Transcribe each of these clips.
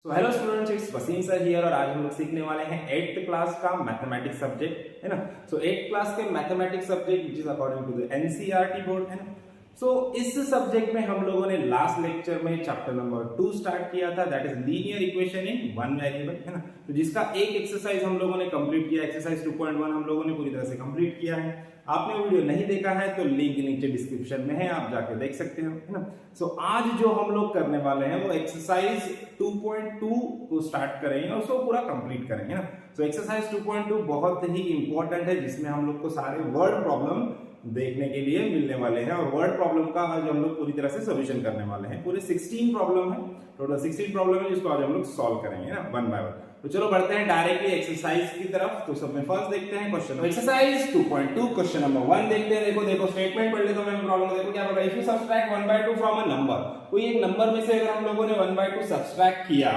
तो hello students, it's Wasim sir here और आज हम लोग सीखने वाले हैं 8th क्लास का मैथमेटिक्स सब्जेक्ट, है ना। सो 8th क्लास के mathematics subject which is according to the NCERT board, है ना। सो इस सब्जेक्ट में हम लोगों ने लास्ट लेक्चर में चैप्टर नंबर 2 स्टार्ट किया था, that is linear equation in one variable, है ना। तो जिसका एक एक्सरसाइज हम लोगों ने कंप्लीट किया, एक्सरसाइज 2.1 हम लोगों ने पूरी तरह से कंप्लीट किया है। आपने वीडियो नहीं देखा है तो लिंक नीचे डिस्क्रिप्शन में है, आप जाके देख सकते हो, है ना। सो आज जो हम लोग करने वाले हैं वो एक्सरसाइज 2.2 को स्टार्ट करेंगे और उसको पूरा कंप्लीट करेंगे ना। सो एक्सरसाइज 2.2 बहुत ही इंपॉर्टेंट है, जिसमें हम लोग को सारे वर्ड प्रॉब्लम देखने के लिए मिलने वाले हैं और वर्ड प्रॉब्लम का आज हम लोग पूरी तरह से सॉल्यूशन करने वाले हैं। पूरे 16 प्रॉब्लम है, टोटल 16 प्रॉब्लम है जिसको आज हम लोग सॉल्व करेंगे ना, वन बाय वन। तो चलो बढ़ते हैं डायरेक्टली एक्सरसाइज की तरफ। तो सब में फर्स्ट देखते हैं क्वेश्चन एक्सरसाइज 2.2 क्वेश्चन नंबर 1 देखते हैं। देखो स्टेटमेंट पढ़ लेते हैं प्रॉब्लम। देखो क्या बोल रहा है, if you subtract 1/2 from a number, कोई एक नंबर में से अगर हम लोगों ने 1/2 सब्ट्रैक्ट किया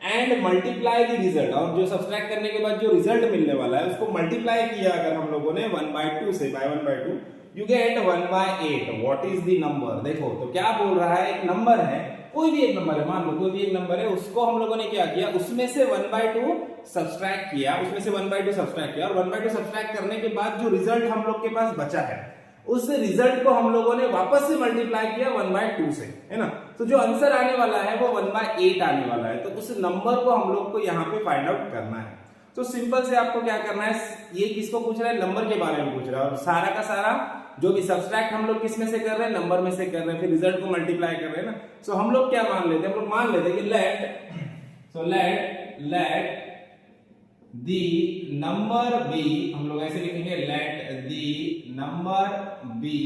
एंड मल्टीप्लाई द रिजल्ट, और जो सब्ट्रैक्ट करने के बाद जो रिजल्ट मिलने वाला है उसको मल्टीप्लाई किया अगर हम लोगों ने 1/2 से, by 1/2 you get 1/8। What is the number. देखो तो क्या बोल रहा है, एक नंबर है, कोई भी एक नंबर है, मान लो कोई भी एक नंबर है, उसको हम लोगों ने क्या किया, उसमें से 1/2 सब्ट्रैक्ट किया, उसमें से 1/2 सब्ट्रैक्ट किया और 1/2 सब्ट्रैक्ट करने के बाद जो रिजल्ट हम लोग के पास बचा है उस रिजल्ट को हम लोगों ने वापस से मल्टीप्लाई किया 1/2 से, है ना। तो जो आंसर आने वाला है वो 1/8 आने वाला है। तो उस नंबर को हम लोग को यहाँ पे फाइंड आउट करना है। तो सिंपल से आपको क्या करना है, ये किसको पूछ रहा है, नंबर के बारे में पूछ रहा है और सारा का सारा जो भी सब्ट्रैक्ट हम लोग किस में से कर रहे हैं, नंबर में से कर रहे हैं, फिर रिजल्ट को मल्टीप्लाई कर रहे हैं ना। सो हम लोग क्या मान लेते हैं, हम लोग मान लेते हैं कि लेट द नंबर बी, हम लोग ऐसे लिखेंगे let the number be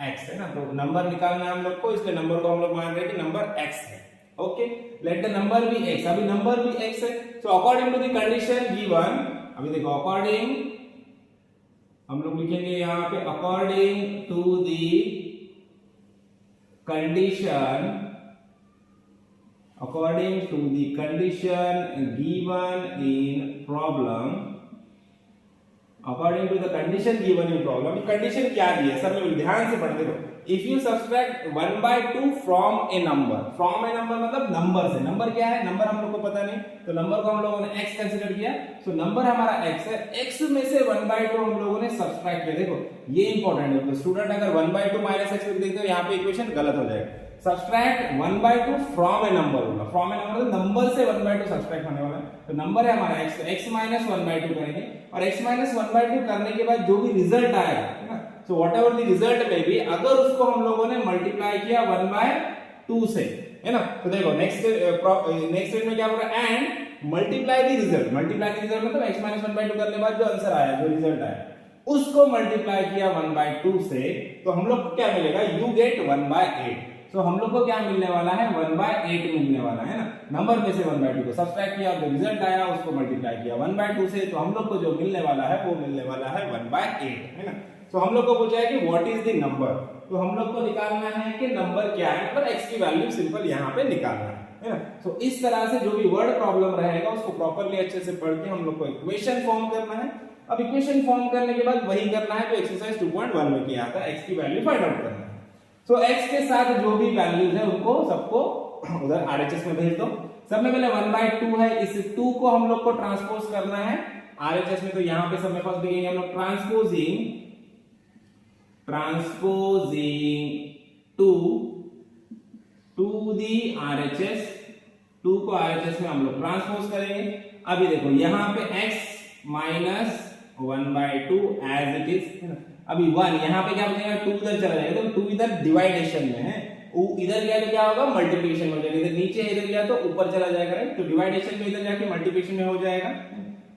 x, है ना। तो नंबर निकालना है हम लोग को, इसलिए नंबर को हम लोग मान रहे हैं कि नंबर एक्स है। Okay, let the number be x, अभी नंबर भी एक्स है। So according to the condition given, अभी देखो अकॉर्डिंग हम लोग लिखेंगे यहाँ पे according to the condition, according to the condition given in problem, according to the condition given in problem. Condition क्या दी है सब लोग ध्यान से पढ़ते रहो। If you subtract 1/2 from a number, from a number मतलब नंबर से, नंबर क्या है, नंबर हम लोग को पता नहीं, तो नंबर को हम लोगों ने x कंसीडर किया। सो नंबर हमारा x है, x में से 1/2 हम लोगों ने सब्ट्रैक्ट किया। देखो ये इंपॉर्टेंट है, तो स्टूडेंट अगर 1/2 माइनस x लिख देते हो यहाँ पे इक्वेशन गलत हो जाएगा। सब्ट्रैक्ट 1/2 फ्रॉम ए नंबर होगा, फ्रॉम ए नंबर नंबर से 1/2 सब्ट्रैक्ट होने वाला है। तो नंबर है हमारा x, x माइनस 1/2 करेंगे और x माइनस 1/2 करने के बाद जो भी रिजल्ट आएगा, है ना, सो व्हाटएवर द रिजल्ट में भी अगर उसको हम लोगों ने मल्टीप्लाई किया 1/2 से, है ना। तो देखो नेक्स्ट स्टेप में क्या बोल रहा है, and multiply the result, multiply the result मतलब x माइनस 1/2 करने के बाद जो आंसर आया, जो रिजल्ट आया उसको मल्टीप्लाई किया 1/2 से, तो हम लोग को क्या मिलेगा, यू गेट 1/8। तो हम लोग को क्या मिलने वाला है, 1/8 मिलने वाला है ना। नंबर में से 1/2 को सब्ट्रैक्ट किया और जो रिजल्ट आया उसको मल्टीप्लाई किया 1/2 से, तो हम लोग को जो मिलने वाला है वो मिलने वाला है 1/8, है ना। तो हम लोग को पूछा है कि व्हाट इज द नंबर, तो हम लोग को निकालना है कि नंबर क्या है, मतलब x की वैल्यू सिंपल यहाँ पे निकालना है ना। तो इस तरह से जो भी वर्ड प्रॉब्लम रहेगा उसको प्रॉपर्ली अच्छे से पढ़ के हम लोग को इक्वेशन फॉर्म करना है। अब इक्वेशन फॉर्म करने के बाद वही करना है जो एक्सरसाइज 2.1 में किया था, x की वैल्यू फाइंड आउट करना है। तो x के साथ जो भी वैल्यूज है उनको सबको उधर RHS में भेज दो। सब में पहले 1/2 है, इस 2 को हम लोग को ट्रांसपोज करना है RHS में। तो यहाँ पे सब में फर्स्ट देखेंगे हम लोग ट्रांसपोजिंग 2 टू दी RHS, 2 को RHS में हम लोग ट्रांसपोज करेंगे। अभी देखो यहाँ पे x minus 1/2 as it is, है ना। अभी 1 यहाँ पे क्या बनेगा, 2 इधर चला जाएगा, तो 2 इधर डिवाइडेशन में है, इधर गया तो क्या होगा, मल्टीप्लिकेशन में हो जाएगा, इधर नीचे इधर गया तो ऊपर चला जाएगा, राइट। तो डिवाइडेशन में इधर जाके मल्टीप्लिकेशन में हो जाएगा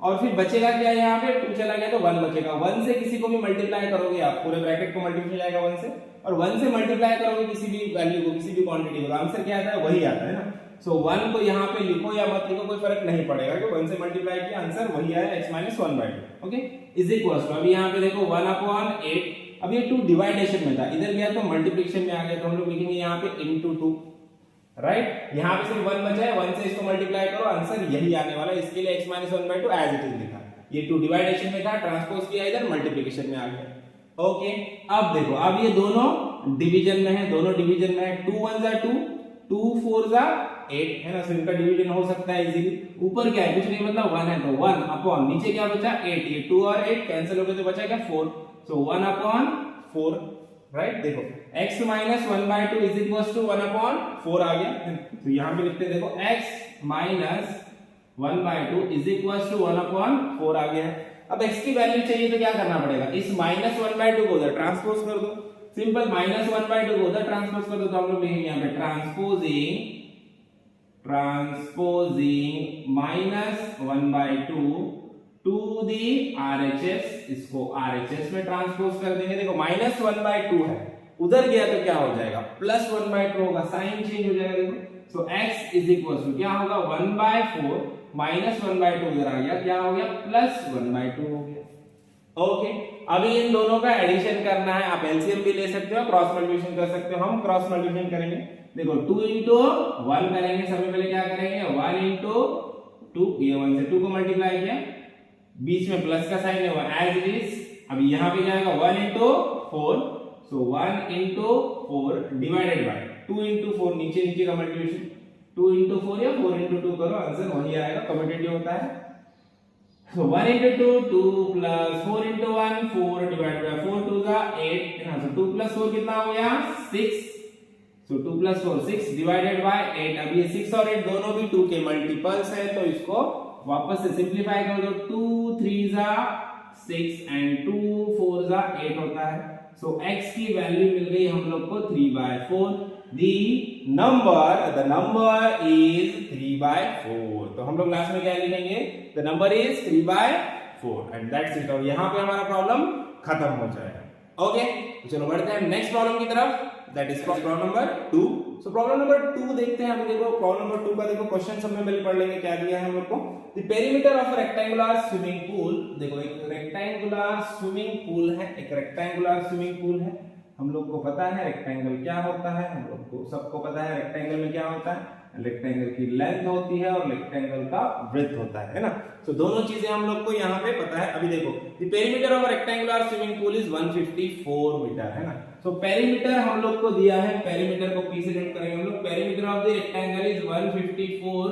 और फिर बचेगा क्या, यहाँ पे 2 चला गया तो 1 बचेगा। 1 से किसी को भी मल्टीप्लाई करोगे आप, पूरे ब्रैकेट को मल्टीप्लाई जाएगा 1 से, और 1 से मल्टीप्लाई करोगे किसी भी वैल्यू को, किसी भी क्वांटिटी को, आंसर क्या आता है वही आता है ना। सो 1 को यहाँ पे लिखो या मत लिखो कोई फर्क नहीं पड़ेगा, कि 1 से मल्टीप्लाई किया आंसर वही आया, x minus 1/2। Okay, is equals to, अभी यहाँ पे देखो 1/8, अब ये 2 डिवाइडेशन में था, इधर गया तो मल्टीप्लिकेशन में आ गया, तो हम लोग लिखेंगे यहाँ पे into 2, राइट। यहाँ पे सिर्फ 1 बचा है, 1 से इसको मल्टीप्लाई करो, आंसर यही आने वाला है, इसके लिए x minus 1/2 as it is लिखा। ये 2 डिवाइडेशन में था, ट्रांसपोज किया इधर, मल्टीप्लिकेशन में आ गया। ओके, अब देखो अब ये दोनों डिवीजन में है, दोनों डिवीजन में है, 2 1 जा 2, 2 4 जा 8 है ना, सो इनका डिवीजन हो सकता है इजीली। ऊपर क्या है, कुछ नहीं मतलब 1 है तो 1 अपॉन नीचे क्या बचा 8, ये 2 और 8 कैंसिल हो गए तो बचा क्या 4, सो 1 अपॉन 4, राइट। देखो x minus 1/2 is equal to 1 upon 4 आ गया, तो यहां पे लिखते हैं देखो x minus 1/2 is equal to 1 upon 4 आ गया है। अब x की वैल्यू चाहिए तो क्या करना पड़ेगा, इस माइनस 1/2 को उधर ट्रांसपोज कर दो, सिंपल माइनस 1/2 को उधर ट्रांसपोज कर दो, तो हम लोग लिखेंगे यहाँ पे transposing minus 1/2 to the RHS, इसको RHS में ट्रांसपोज कर देंगे। देखो माइनस 1/2 है, उधर गया तो क्या हो जाएगा प्लस 1/2 होगा, साइन चेंज हो जाएगा। देखो सो x इज इक्वल टू क्या होगा 1/4 माइनस 1/2 उधर आ गया, क्या हो गया प्लस 1/2 हो गया। ओके, अभी इन दोनों का एडिशन करना है, आप एलसीएम भी ले सकते हो, क्रॉस मल्टीप्लिकेशन कर सकते हो। हम क्रॉस मल्टीप्लिकेशन करेंगे, देखो 2 into 1 करेंगे, सबसे पहले क्या करेंगे 1 into 2, ये 1 से 2 को मल्टीप्लाई किया, बीच में प्लस का साइन है वो एज इट इज। अब यहाँ पे क्या आएगा 1 into 4, so 1 into 4 divided by 2 into 4, नीचे नीचे का मल्टीप्लिकेशन 2 into 4 या 4 into 2 करो, आंसर वही आएगा, कम्यूटेटिव होता है। So 1 into 2 2 plus 4 into 1 4 divided by 4 2 का 8 है ना, so 2 plus 4 कितना हो गया 6, so 2 plus 4 6 divided by 8। अब ये 6 और 8 दोनों भी 2 के मल्टीपल्स है, तो इसको वापस से सिंपलीफाई कर दो, 2 3 जा 6 एंड 2 4 जा 8 होता है। so x की वैल्यू मिल गई हम लोग को 3/4, the number is 3/4, तो हम लोग लास्ट में क्या लिखेंगे the number is 3/4 and that's it। और यहाँ पे हमारा प्रॉब्लम खत्म हो जाएगा। ओके, तो चलो बढ़ते हैं नेक्स्ट प्रॉब्लम की तरफ, that is problem number 2। So problem number 2 देखते हैं। अभी देखो प्रॉब्लम नंबर 2 का देखो क्वेश्चन सब में पढ़ लेंगे क्या दिया है हम लोग को। The perimeter of rectangular swimming pool, देखो एक रेक्टेंगुलर स्विमिंग पूल है, एक रेक्टेंगुलर स्विमिंग पूल है। हम लोग को पता है रेक्टेंगल क्या होता है, हम लोग को सबको पता है रेक्टेंगल में क्या होता है, रेक्टेंगल की लेंथ होती है और रेक्टेंगल का ब्रेथ होता है ना। सो दोनों चीजें हम लोग को यहाँ पे पता है। अभी देखो the perimeter of rectangular swimming pool is 154 metre है ना। सो पेरीमीटर हम लोग को दिया है, पेरीमीटर को पी से डिनोट करेंगे हम लोग, perimeter of the rectangle is 154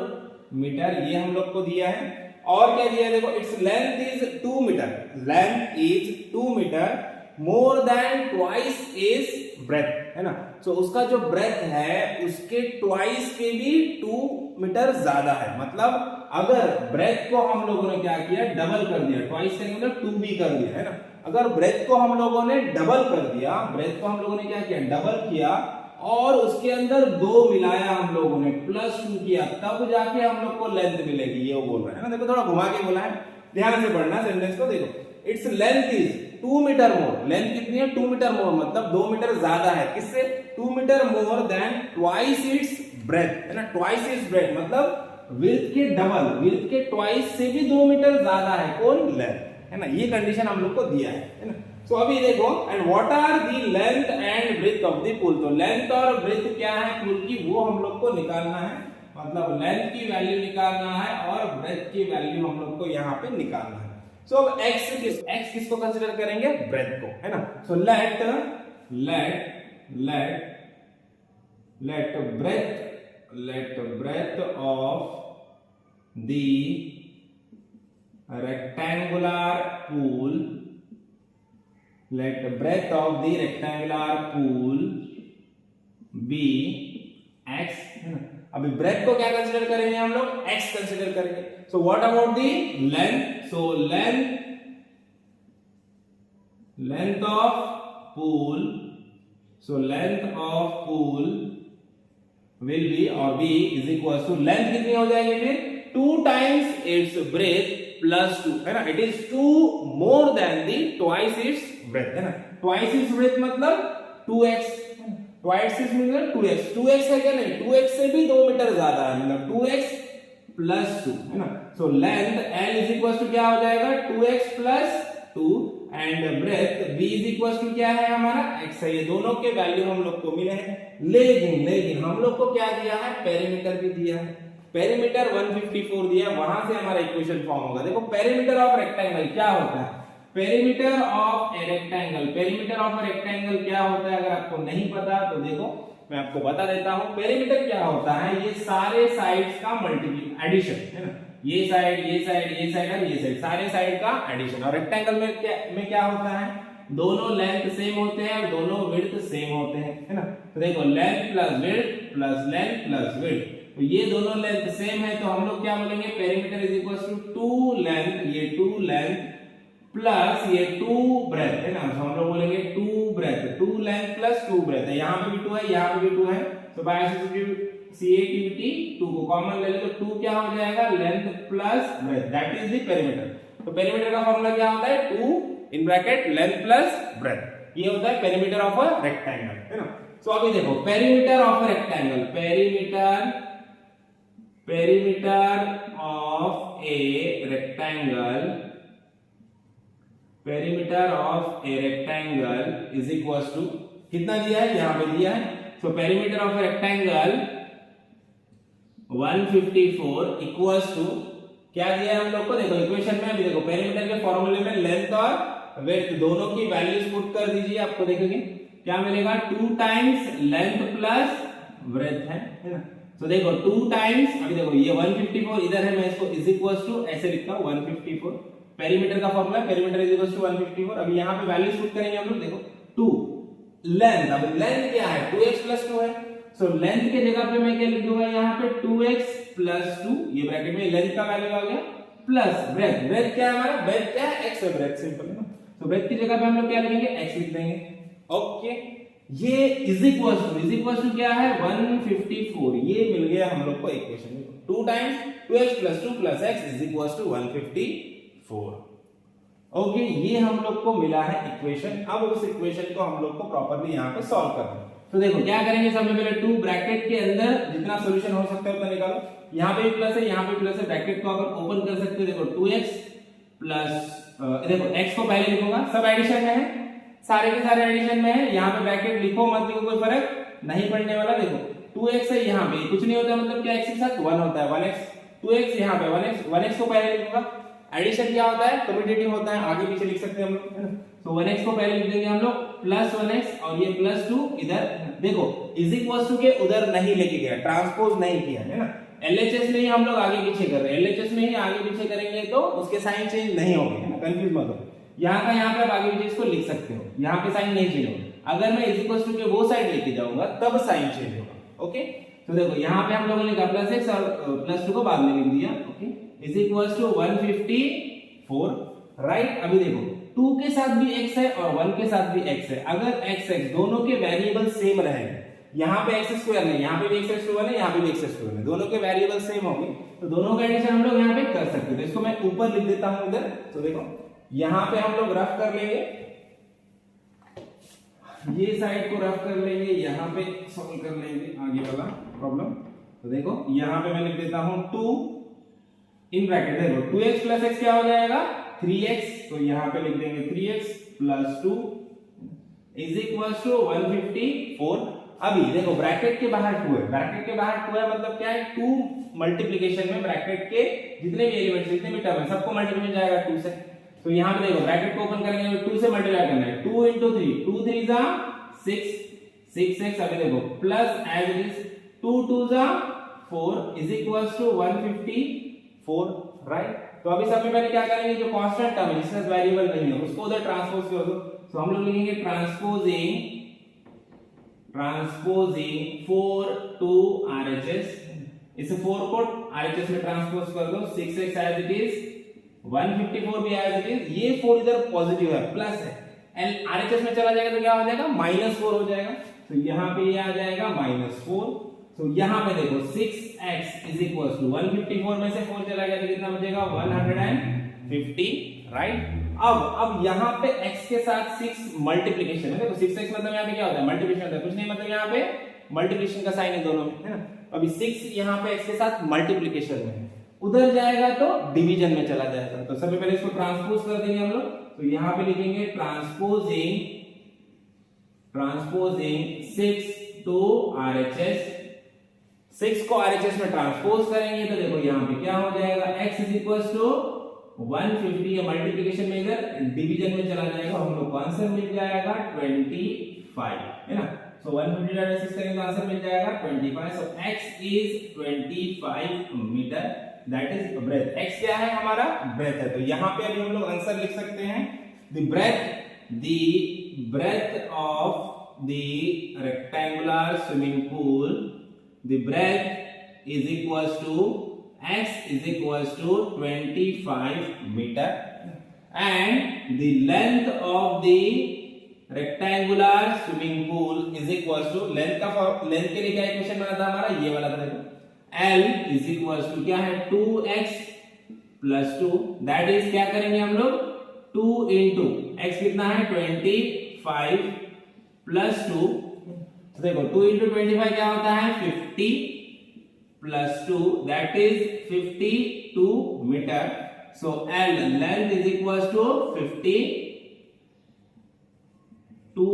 metre, ये हम लोग को दिया है। और क्या दिया है देखो, its length is 2 metre, length is 2 metre more than twice is breadth है ना। सो उसका जो ब्रेथ है उसके ट्वाइस के भी 2 मीटर ज्यादा है। मतलब अगर ब्रेथ को हम लोगों ने क्या किया डबल कर दिया, ट्वाइस का मतलब 2 भी कर दिया है ना। अगर ब्रेथ को हम लोगों ने डबल कर दिया, ब्रेथ को हम लोगों ने क्या किया डबल किया और उसके अंदर 2 मिलाया हम लोगों ने +2 किया, तब जाके हम लोग को लेंथ मिलेगी, ये वो बोल रहा है ना। देखो थोड़ा घुमा के बोला है, ध्यान से पढ़ना सेंटेंस को। देखो its length is 2 metre more, length कितनी है 2 मीटर मोर, मतलब 2 मीटर ज्यादा है किससे 2 metre more than twice its breadth है ना। ट्वाइस इट्स ब्रेथ मतलब विड्थ के डबल, विड्थ के ट्वाइस से भी 2 मीटर ज्यादा है कौन लेंथ है ना। ये कंडीशन हम लोग को दिया है ना। सो अभी देखो and what are the length and breadth of the pool, तो लेंथ और ब्रेथ क्या है पूल की वो हम लोग को निकालना है, मतलब लेंथ की वैल्यू निकालना है और ब्रेथ की वैल्यू हम लोग को यहाँ पे निकालना है। सो अब x किसको कंसीडर करेंगे ब्रेथ को है ना। So let breadth of the rectangular pool, let the breadth of the rectangular pool be x है ना। अभी ब्रेथ को क्या कंसीडर करेंगे हम लोग x कंसीडर करेंगे। So what about the length, so length of pool, so length of pool will be और b is equal to length कितनी हो जाएगी फिर 2 टाइम्स इट्स ब्रेथ +2 है ना। It is 2 more than the twice its breadth है ना। Twice its breadth मतलब 2x, ट्वाइस इट्स मतलब 2x, 2x है क्या नहीं 2x से भी 2 मीटर ज्यादा है, मतलब 2x +2 है ना। So length l is equal to क्या हो जाएगा 2x + 2 and breadth b is equal to क्या है हमारा x है। ये दोनों के वैल्यू हम लोग को मिले हैं, लेकिन हम लोग को क्या दिया है पेरीमीटर भी दिया है। पेरीमीटर 154 दिया है, वहां से हमारा इक्वेशन फॉर्म होगा। देखो पेरीमीटर ऑफ रेक्टेंगल क्या होता है, perimeter of a rectangle, perimeter of a rectangle क्या होता है अगर आपको नहीं पता तो देखो मैं आपको बता देता हूं पेरीमीटर क्या होता है, ये सारे साइड्स का एडिशन है ना, ये साइड ये साइड ये साइड और ये साइड, सारे साइड का एडिशन। और रेक्टेंगल में क्या होता है, दोनों लेंथ सेम होते हैं और दोनों विड्थ सेम होते हैं, है ना। तो देखो length plus width plus length plus width, तो ये दोनों लेंथ सेम है तो हम लोग क्या बोलेंगे, perimeter is equal to 2 length, ये 2 लेंथ प्लस ये 2 ब्रेथ है ना, तो हम लोग बोलेंगे 2 ब्रेथ, 2 लेंथ प्लस 2 ब्रेथ है, यहाँ पे भी 2 है यहाँ पे भी 2 है, तो बाय CATVT 2 को कॉमन ले ले तो 2 क्या हो जाएगा, length plus breadth, that is the perimeter. तो पेरीमीटर का फॉर्मूला क्या होता है, 2 in bracket length plus breadth, ये होता है पेरीमीटर ऑफ अ रेक्टेंगल, है ना। सो अभी देखो perimeter of a rectangle, perimeter of a rectangle is equal to कितना दिया है, यहां पे दिया है। So perimeter of a rectangle 154 equals to क्या दिया है हम लोग को, देखो इक्वेशन में अभी देखो पेरीमीटर के फॉर्मूले में लेंथ और विड्थ दोनों की वैल्यूज पुट कर दीजिए, आपको देखेंगे क्या मिलेगा, 2 टाइम्स लेंथ प्लस ब्रेथ है ना। तो देखो 2 टाइम्स, अभी देखो ये 154 इधर है, मैं इसको इज इक्वल्स टू ऐसे लिखता हूं 154, पेरीमीटर का formula perimeter is equals to 154। अभी यहां पे वैल्यूज पुट करेंगे हम लोग, देखो 2 लेंथ, अब लेंथ क्या है 2x प्लस 2 है, सो लेंथ के जगह पे मैं क्या लिख दूंगा यहाँ पे 2x प्लस 2, ये ब्रैकेट में लेंथ का वैल्यू आ गया, प्लस ब्रेथ, ब्रेथ क्या है हमारा, ब्रेथ क्या है x है, ब्रेथ सिंपल है ना। तो ब्रेथ की जगह पे हम लोग क्या लिखेंगे, x लिख देंगे, ओके। ये इज इक्वल्स टू क्या है 154, ये मिल गया हम लोग को इक्वेशन में, 2 times 2x plus 2 plus x is equals to 154, okay. ये हम लोग को मिला है इक्वेशन। अब उस इक्वेशन को हम लोग को प्रॉपर्ली यहाँ पे सॉल्व करना है। तो देखो क्या करेंगे, सबसे पहले 2 ब्रैकेट के अंदर जितना सॉल्यूशन हो सकता है उतना निकालो, यहाँ पे भी प्लस है यहाँ पे प्लस है, ब्रैकेट को अगर ओपन कर सकते हो, देखो 2x प्लस देखो x को पहले लिखूंगा, सब एडिशन में है, सारे के सारे एडिशन में है, यहाँ पे ब्रैकेट लिखो मत लिखो कोई फर्क नहीं पड़ने वाला। देखो 2x है यहाँ पे कुछ नहीं होता, मतलब क्या x के साथ 1 होता है, 1x 2x यहाँ पे 1x को पहले लिखूंगा। एडिशन क्या होता है, कम्यूटेटिव होता है, आगे पीछे लिख सकते हैं हम लोग, है ना। तो 1x को पहले लिख देंगे हम लोग प्लस 1x और ये प्लस 2 इधर, देखो इज इक्वल टू के उधर नहीं लेके गया, ट्रांसपोज नहीं किया, है ना। LHS में ही हम लोग आगे पीछे कर रहे हैं, LHS में ही आगे पीछे करेंगे तो उसके साइन चेंज नहीं होंगे, है ना, कंफ्यूज मत हो। यहाँ का यहाँ पे आप आगे पीछे इसको लिख सकते हो, यहाँ पे साइन नहीं चेंज होगा, अगर मैं इज इक्वल टू के वो साइड लेके जाऊंगा तब साइन चेंज होगा, ओके। तो देखो यहाँ पे हम लोगों ने लिखा प्लस x और प्लस 2 को बाद में लिख दिया, okay, is equal to 154, right. अभी देखो 2 के साथ भी x है और 1 के साथ भी x है, अगर x दोनों के वेरिएबल सेम रहेंगे, यहाँ पे x स्क्वायर नहीं, यहाँ पे भी x स्क्वायर है, यहाँ पे भी x स्क्वायर है, दोनों के वेरिएबल सेम होंगे तो दोनों का एडिशन हम लोग यहाँ पे कर सकते हैं। तो इसको मैं ऊपर लिख देता हूं इधर, तो देखो यहाँ पे हम लोग रफ कर लेंगे, ये साइड को रफ कर लेंगे, यहाँ पे सॉल्व कर लेंगे आगे वाला प्रॉब्लम। तो देखो यहाँ पे मैं लिख देता हूं 2 इन ब्रैकेट, देखो 2x प्लस x क्या हो जाएगा 3x, तो यहाँ पे लिख देंगे 3x plus 2 is equal to 154। अभी देखो ब्रैकेट के बाहर 2 है, ब्रैकेट के बाहर 2 है मतलब क्या है, 2 मल्टीप्लिकेशन में ब्रैकेट के जितने भी एलिमेंट्स जितने भी टर्म है सबको मल्टीप्लाई जाएगा 2 से। तो यहाँ पे देखो ब्रैकेट को ओपन करेंगे तो 2 से मल्टीप्लाई करना है, 2 into 3, 2 3 जा 6, अभी देखो प्लस एज इट इज 2 2 जा 4 इज इक्वल टू 154, राइट। तो अभी सबसे पहले क्या करेंगे, जो कांस्टेंट टर्म है जिसका वेरिएबल नहीं है उसको उधर ट्रांसपोज कर दो। तो हम लोग लिखेंगे ट्रांसपोजिंग 4 to RHS, इसे 4 को RHS में ट्रांसपोज कर दो, 6x एज इट इज 154 भी एज इट इज, ये 4 इधर पॉजिटिव है प्लस है, एंड RHS में चला जाएगा तो क्या हो जाएगा -4 हो जाएगा, तो यहाँ पे ये आ जाएगा -4। तो यहाँ पे देखो 6x इज इक्वल टू 154 में से 4 चला गया तो कितना बचेगा 150, राइट। अब यहाँ पे x के साथ 6 मल्टीप्लिकेशन है, देखो 6x मतलब यहाँ पे क्या होता है मल्टीप्लिकेशन होता है, कुछ नहीं मतलब यहाँ पे मल्टीप्लिकेशन का साइन है दोनों में, है ना। अभी 6 यहाँ पे x के साथ मल्टीप्लिकेशन में है, उधर जाएगा तो डिवीजन में चला जाएगा, तो सबसे पहले इसको ट्रांसपोज कर देंगे हम लोग। तो यहाँ पे लिखेंगे ट्रांसपोजिंग 6 to RHS, 6 को RHS में ट्रांसपोज करेंगे तो देखो यहाँ पे क्या हो जाएगा, x इज इक्वल टू 150, या मल्टीप्लिकेशन में इधर डिवीजन में चला जाएगा, हम लोग को आंसर मिल जाएगा 25, है ना। सो 150 डिवाइडेड 6 करेंगे तो आंसर मिल जाएगा 25। So x is 25 metre, that is breadth. x क्या है हमारा? ब्रेथ है। तो यहाँ पे अभी हम लोग आंसर लिख सकते हैं the breadth of the rectangular swimming pool, the breadth is equals to x is equals to 25 meter and the length of the rectangular swimming pool is equals to length के लिए क्या इक्वेशन बना था हमारा? ये वाला था देखो, L is equals to क्या है? 2x plus 2, that is क्या करेंगे हम लोग? 2 into x कितना है? 25 plus 2, तो देखो 2 into 25 क्या होता है? 50 plus 2, that is 52 meter. So L length is equals to 52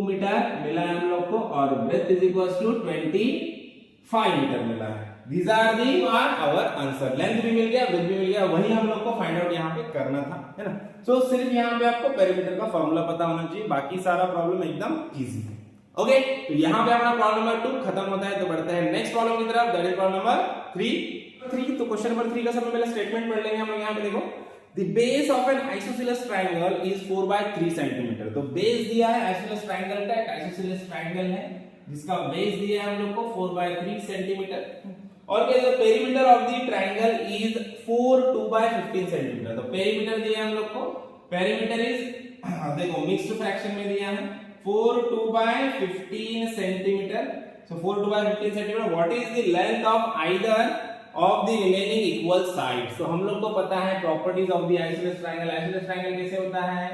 metre मिला है हम लोग को और breadth is equals to 25 metre मिला है। These are the our answer. Length भी मिल गया, ब्रेथ भी मिल गया, वही हम लोग को फाइंड आउट यहाँ पे करना था, है ना। सो सिर्फ यहाँ पे आपको पेरीमीटर का फॉर्मूला पता होना चाहिए, बाकी सारा प्रॉब्लम एकदम इजी है। ओके, तो यहाँ पे अपना प्रॉब्लम नंबर 2 खत्म होता है। तो बढ़ते हैं नेक्स्ट प्रॉब्लम की तरफ, दैट इज प्रॉब्लम नंबर 3। तो क्वेश्चन नंबर 3 का सबसे पहले स्टेटमेंट पढ़ लेंगे हम लोग। यहाँ पे देखो, the base of N isosceles triangle is 4/3 centimetre. तो बेस दिया है आइसोसेलेस ट्रायंगल का, एक आइसोसेलेस ट्रायंगल है जिसका बेस दिया है हम लोग को 4/3 सेंटीमीटर और क्या है? Perimeter of the triangle is 4/2/15 centimetre. तो पेरीमीटर दिया है हम लोग को, पेरीमीटर इज देखो मिक्स्ड फ्रैक्शन में दिया है 4/2/15 centimetre. So 4/2/15 centimetre. What is the length of either of the remaining equal sides? तो हम लोग को पता है properties of the isosceles triangle. Isosceles triangle कैसे होता है?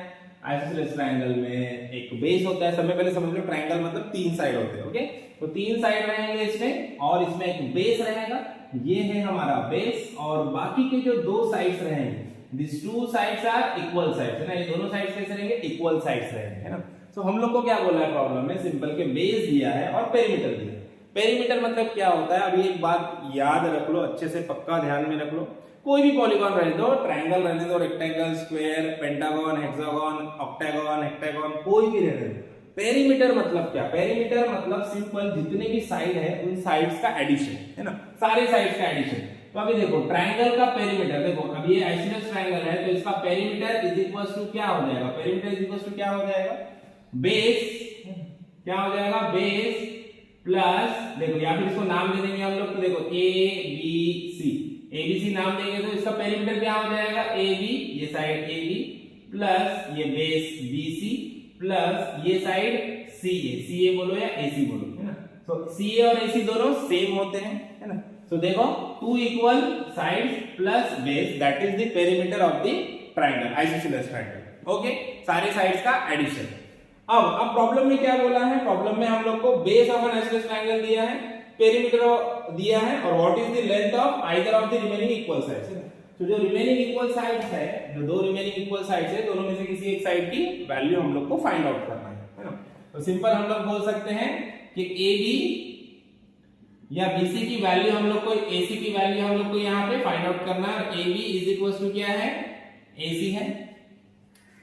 आइसोसेलेस ट्रायंगल में एक बेस होता है, सबसे पहले समझ लो ट्रायंगल मतलब 3 साइड होते हैं। ओके, तो 3 साइड रहेंगे इसमें और इसमें एक बेस रहेगा, ये है हमारा बेस और बाकी के जो 2 साइड्स रहेंगे, this 2 sides are equal sides, है ना। ये दोनों साइड्स कैसे रहेंगे? इक्वल साइड्स रहेंगे, है ना। सो हम लोग को क्या बोला है प्रॉब्लम में? सिंपल के बेस दिया है और पेरीमीटर दिया है। पेरीमीटर मतलब क्या होता है? अभी एक बात याद रख लो, अच्छे से पक्का ध्यान में रख लो। कोई भी पॉलीगॉन रहने दो, ट्रायंगल रहने दो, rectangle, square, pentagon, hexagon, octagon, heptagon, कोई भी रहने दो। पेरीमीटर मतलब क्या? पेरीमीटर मतलब सिंपल जितने भी साइड है उन साइड्स का एडिशन, है ना, सारे साइड्स का एडिशन। तो अभी देखो ट्रायंगल का पेरीमीटर, देखो अब ये आइसोसेलेस ट्रायंगल है तो इसका पेरीमीटर इज इक्वल्स टू क्या हो जाएगा? पेरीमीटर इज इक्वल्स टू क्या हो जाएगा? बेस क्या हो जाएगा? बेस प्लस देखो या फिर इसको नाम दे देंगे हम लोग, तो देखो ए बी सी, एबीसी नाम देंगे तो इसका पेरीमीटर क्या हो जाएगा? AB, ये साइड AB प्लस ये बेस BC प्लस ये साइड CA बोलो या AC बोलो, है ना। तो CA और AC दोनों सेम होते हैं, है ना। तो देखो 2 equal sides plus base, that is the perimeter of the triangle, isosceles triangle. Okay, सारे साइड्स का एडिशन। अब प्रॉब्लम में क्या बोला है? प्रॉब्लम में हम लोग को base of N isosceles triangle दिया है, पेरीमीटर दिया है और what is the length of either of the remaining equal sides, है ना। तो जो रिमेनिंग इक्वल साइड्स है, जो 2 रिमेनिंग इक्वल साइड्स है, दोनों में से किसी एक साइड की वैल्यू हम लोग को फाइंड आउट करना है ना। तो सिंपल हम लोग बोल सकते हैं कि AB या BC की वैल्यू हम लोग को, AC की वैल्यू हम लोग को यहाँ पे फाइंड आउट करना है। AB इज इक्वल टू क्या है? AC है।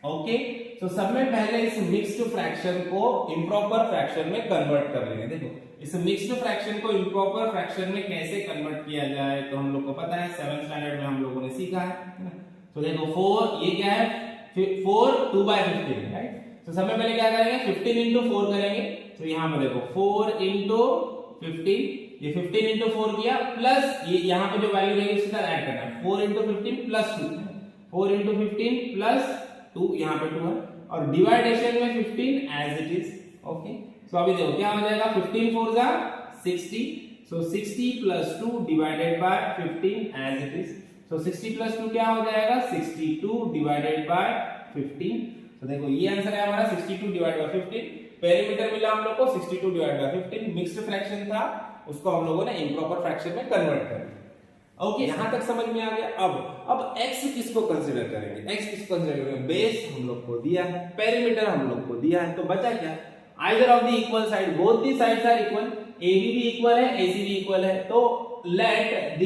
ओके, तो सब में पहले इस मिक्स्ड फ्रैक्शन को इम्प्रॉपर फ्रैक्शन में कन्वर्ट कर लेंगे। देखो इस मिक्स्ड फ्रैक्शन को इम्प्रॉपर फ्रैक्शन में कैसे कन्वर्ट किया जाए, तो हम लोग को पता है 7th स्टैंडर्ड में हम लोगों ने सीखा है। तो देखो 4 ये क्या है? 4 2/15, राइट। तो सबसे पहले क्या करेंगे? 15 into 4 करेंगे। तो यहाँ पे देखो 4 into 15, ये 15 into 4 किया प्लस ये यहाँ पे जो वैल्यू रहेगी उसके साथ ऐड करना है 4 into 15 प्लस 2, 4 into 15 प्लस 2, यहाँ पे 2 है और डिवाइडेशन में 15 as it is. Okay, so अभी देखो क्या हो जाएगा? 15 4 जा 60, सो 60 plus 2 divided by 15 as it is. So 60 plus 2 क्या हो जाएगा? 62 डिवाइडेड बाय 15। तो देखो ये आंसर है हमारा 62 डिवाइडेड बाय 15। पेरीमीटर मिला हम लोग को 62 डिवाइडेड बाय 15। मिक्स्ड फ्रैक्शन था, उसको हम लोगों ने इम्प्रॉपर फ्रैक्शन में कन्वर्ट कर दिया। ओके, यहां तक समझ में आ गया। अब x किसको कंसीडर करेंगे? x किसको कंसीडर करेंगे? बेस हम लोग को दिया है, पेरीमीटर हम लोग को दिया है, तो बचा क्या? Either of the equal side, both the sides are equal, AB भी इक्वल है, AC भी इक्वल है, तो let the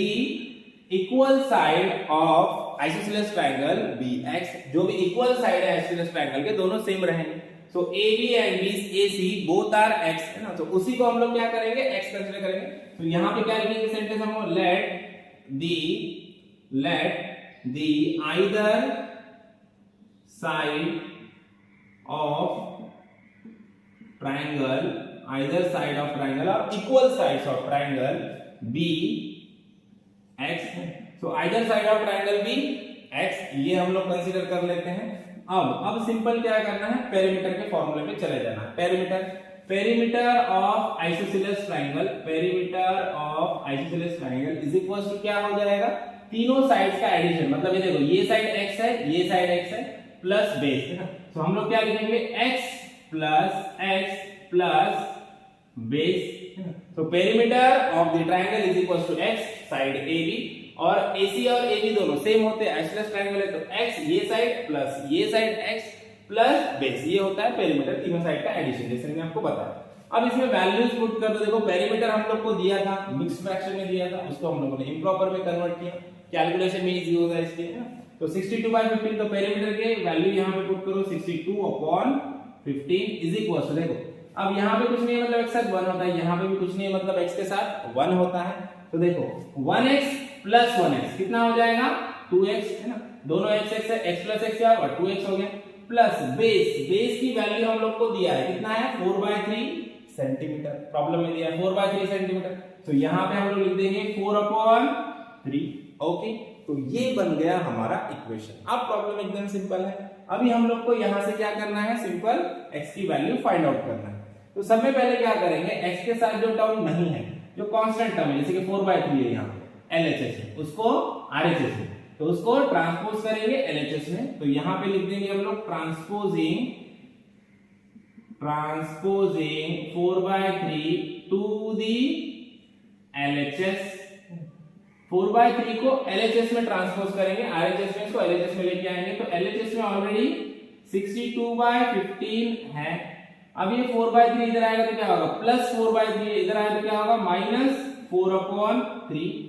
equal side of isosceles triangle be x, जो भी इक्वल साइड है आइसोसेलेस ट्रायंगल के दोनों सेम रहेंगे। So A B angles A C both are X, है ना। तो उसी को हम लोग क्या करेंगे, एक्स कंसीडर करेंगे। तो यहां पे क्या लिखेंगे सेंटेंस हम, let the either side of triangle, either side of triangle or equal sides of triangle be x, so either side of triangle be x, ये हम लोग कंसीडर कर लेते हैं। अब सिंपल क्या करना है, पेरीमीटर के फॉर्मूले पे चले जाना है। Perimeter of isosceles triangle is equal to क्या हो जाएगा, तीनों साइड्स का एडिशन, मतलब ये देखो ये साइड x है, ये साइड x है, प्लस बेस, है ना। तो हम लोग क्या लिखेंगे, x प्लस बेस। तो perimeter of the triangle is equal to x side AB, और AC और AB दोनों सेम होते हैं, आइसोसेलेस ट्रायंगल है तो x ये साइड प्लस ये साइड x प्लस बेस, ये होता है पेरीमीटर, तीनों साइड का एडिशन, जैसे मैंने आपको बताया। अब इसमें वैल्यूज पुट कर दो। देखो पेरीमीटर हम लोग को दिया था, मिक्स्ड फ्रैक्शन में दिया था, उसको हम लोगों ने इम्प्रॉपर में कन्वर्ट किया, कैलकुलेशन में इजी होगा इसके, है ना। तो 62/15, तो पेरीमीटर के वैल्यू यहां पे पुट करो, 62/15 इज इक्वल टू, देखो अब यहाँ पे कुछ नहीं है, मतलब x साथ 1 होता है, यहाँ पे भी कुछ नहीं है, मतलब x के साथ 1 होता है। तो देखो 1x प्लस 1x कितना हो जाएगा, 2x, है ना। दोनों x है, x प्लस x क्या होगा, 2x हो गया, प्लस बेस की वैल्यू हम लोग को दिया है, कितना है, 4/3 सेंटीमीटर, प्रॉब्लम में दिया है 4/3 सेंटीमीटर। तो यहाँ पे हम लोग लिख देंगे 4/3, ओके। तो ये बन गया हमारा इक्वेशन। अब प्रॉब्लम एकदम सिंपल है। अभी हम लोग को यहां से क्या करना है, सिंपल x की वैल्यू फाइंड आउट करना है। तो सब में पहले क्या करेंगे, x के साथ जो टर्म नहीं है, जो कांस्टेंट टर्म है, जैसे कि 4/3 है, यहाँ पे LHS है, उसको RHS है, तो उसको ट्रांसपोज करेंगे LHS में। तो यहाँ पे लिख देंगे हम लोग ट्रांसपोजिंग 4/3 टू दी LHS, 4/3 को LHS में ट्रांसपोज करेंगे, RHS में इसको LHS में लेके आएंगे। तो LHS में ऑलरेडी 62/15 है। अब ये 4/3 इधर आएगा तो क्या होगा, प्लस 4/3 इधर आएगा तो क्या होगा, -4/3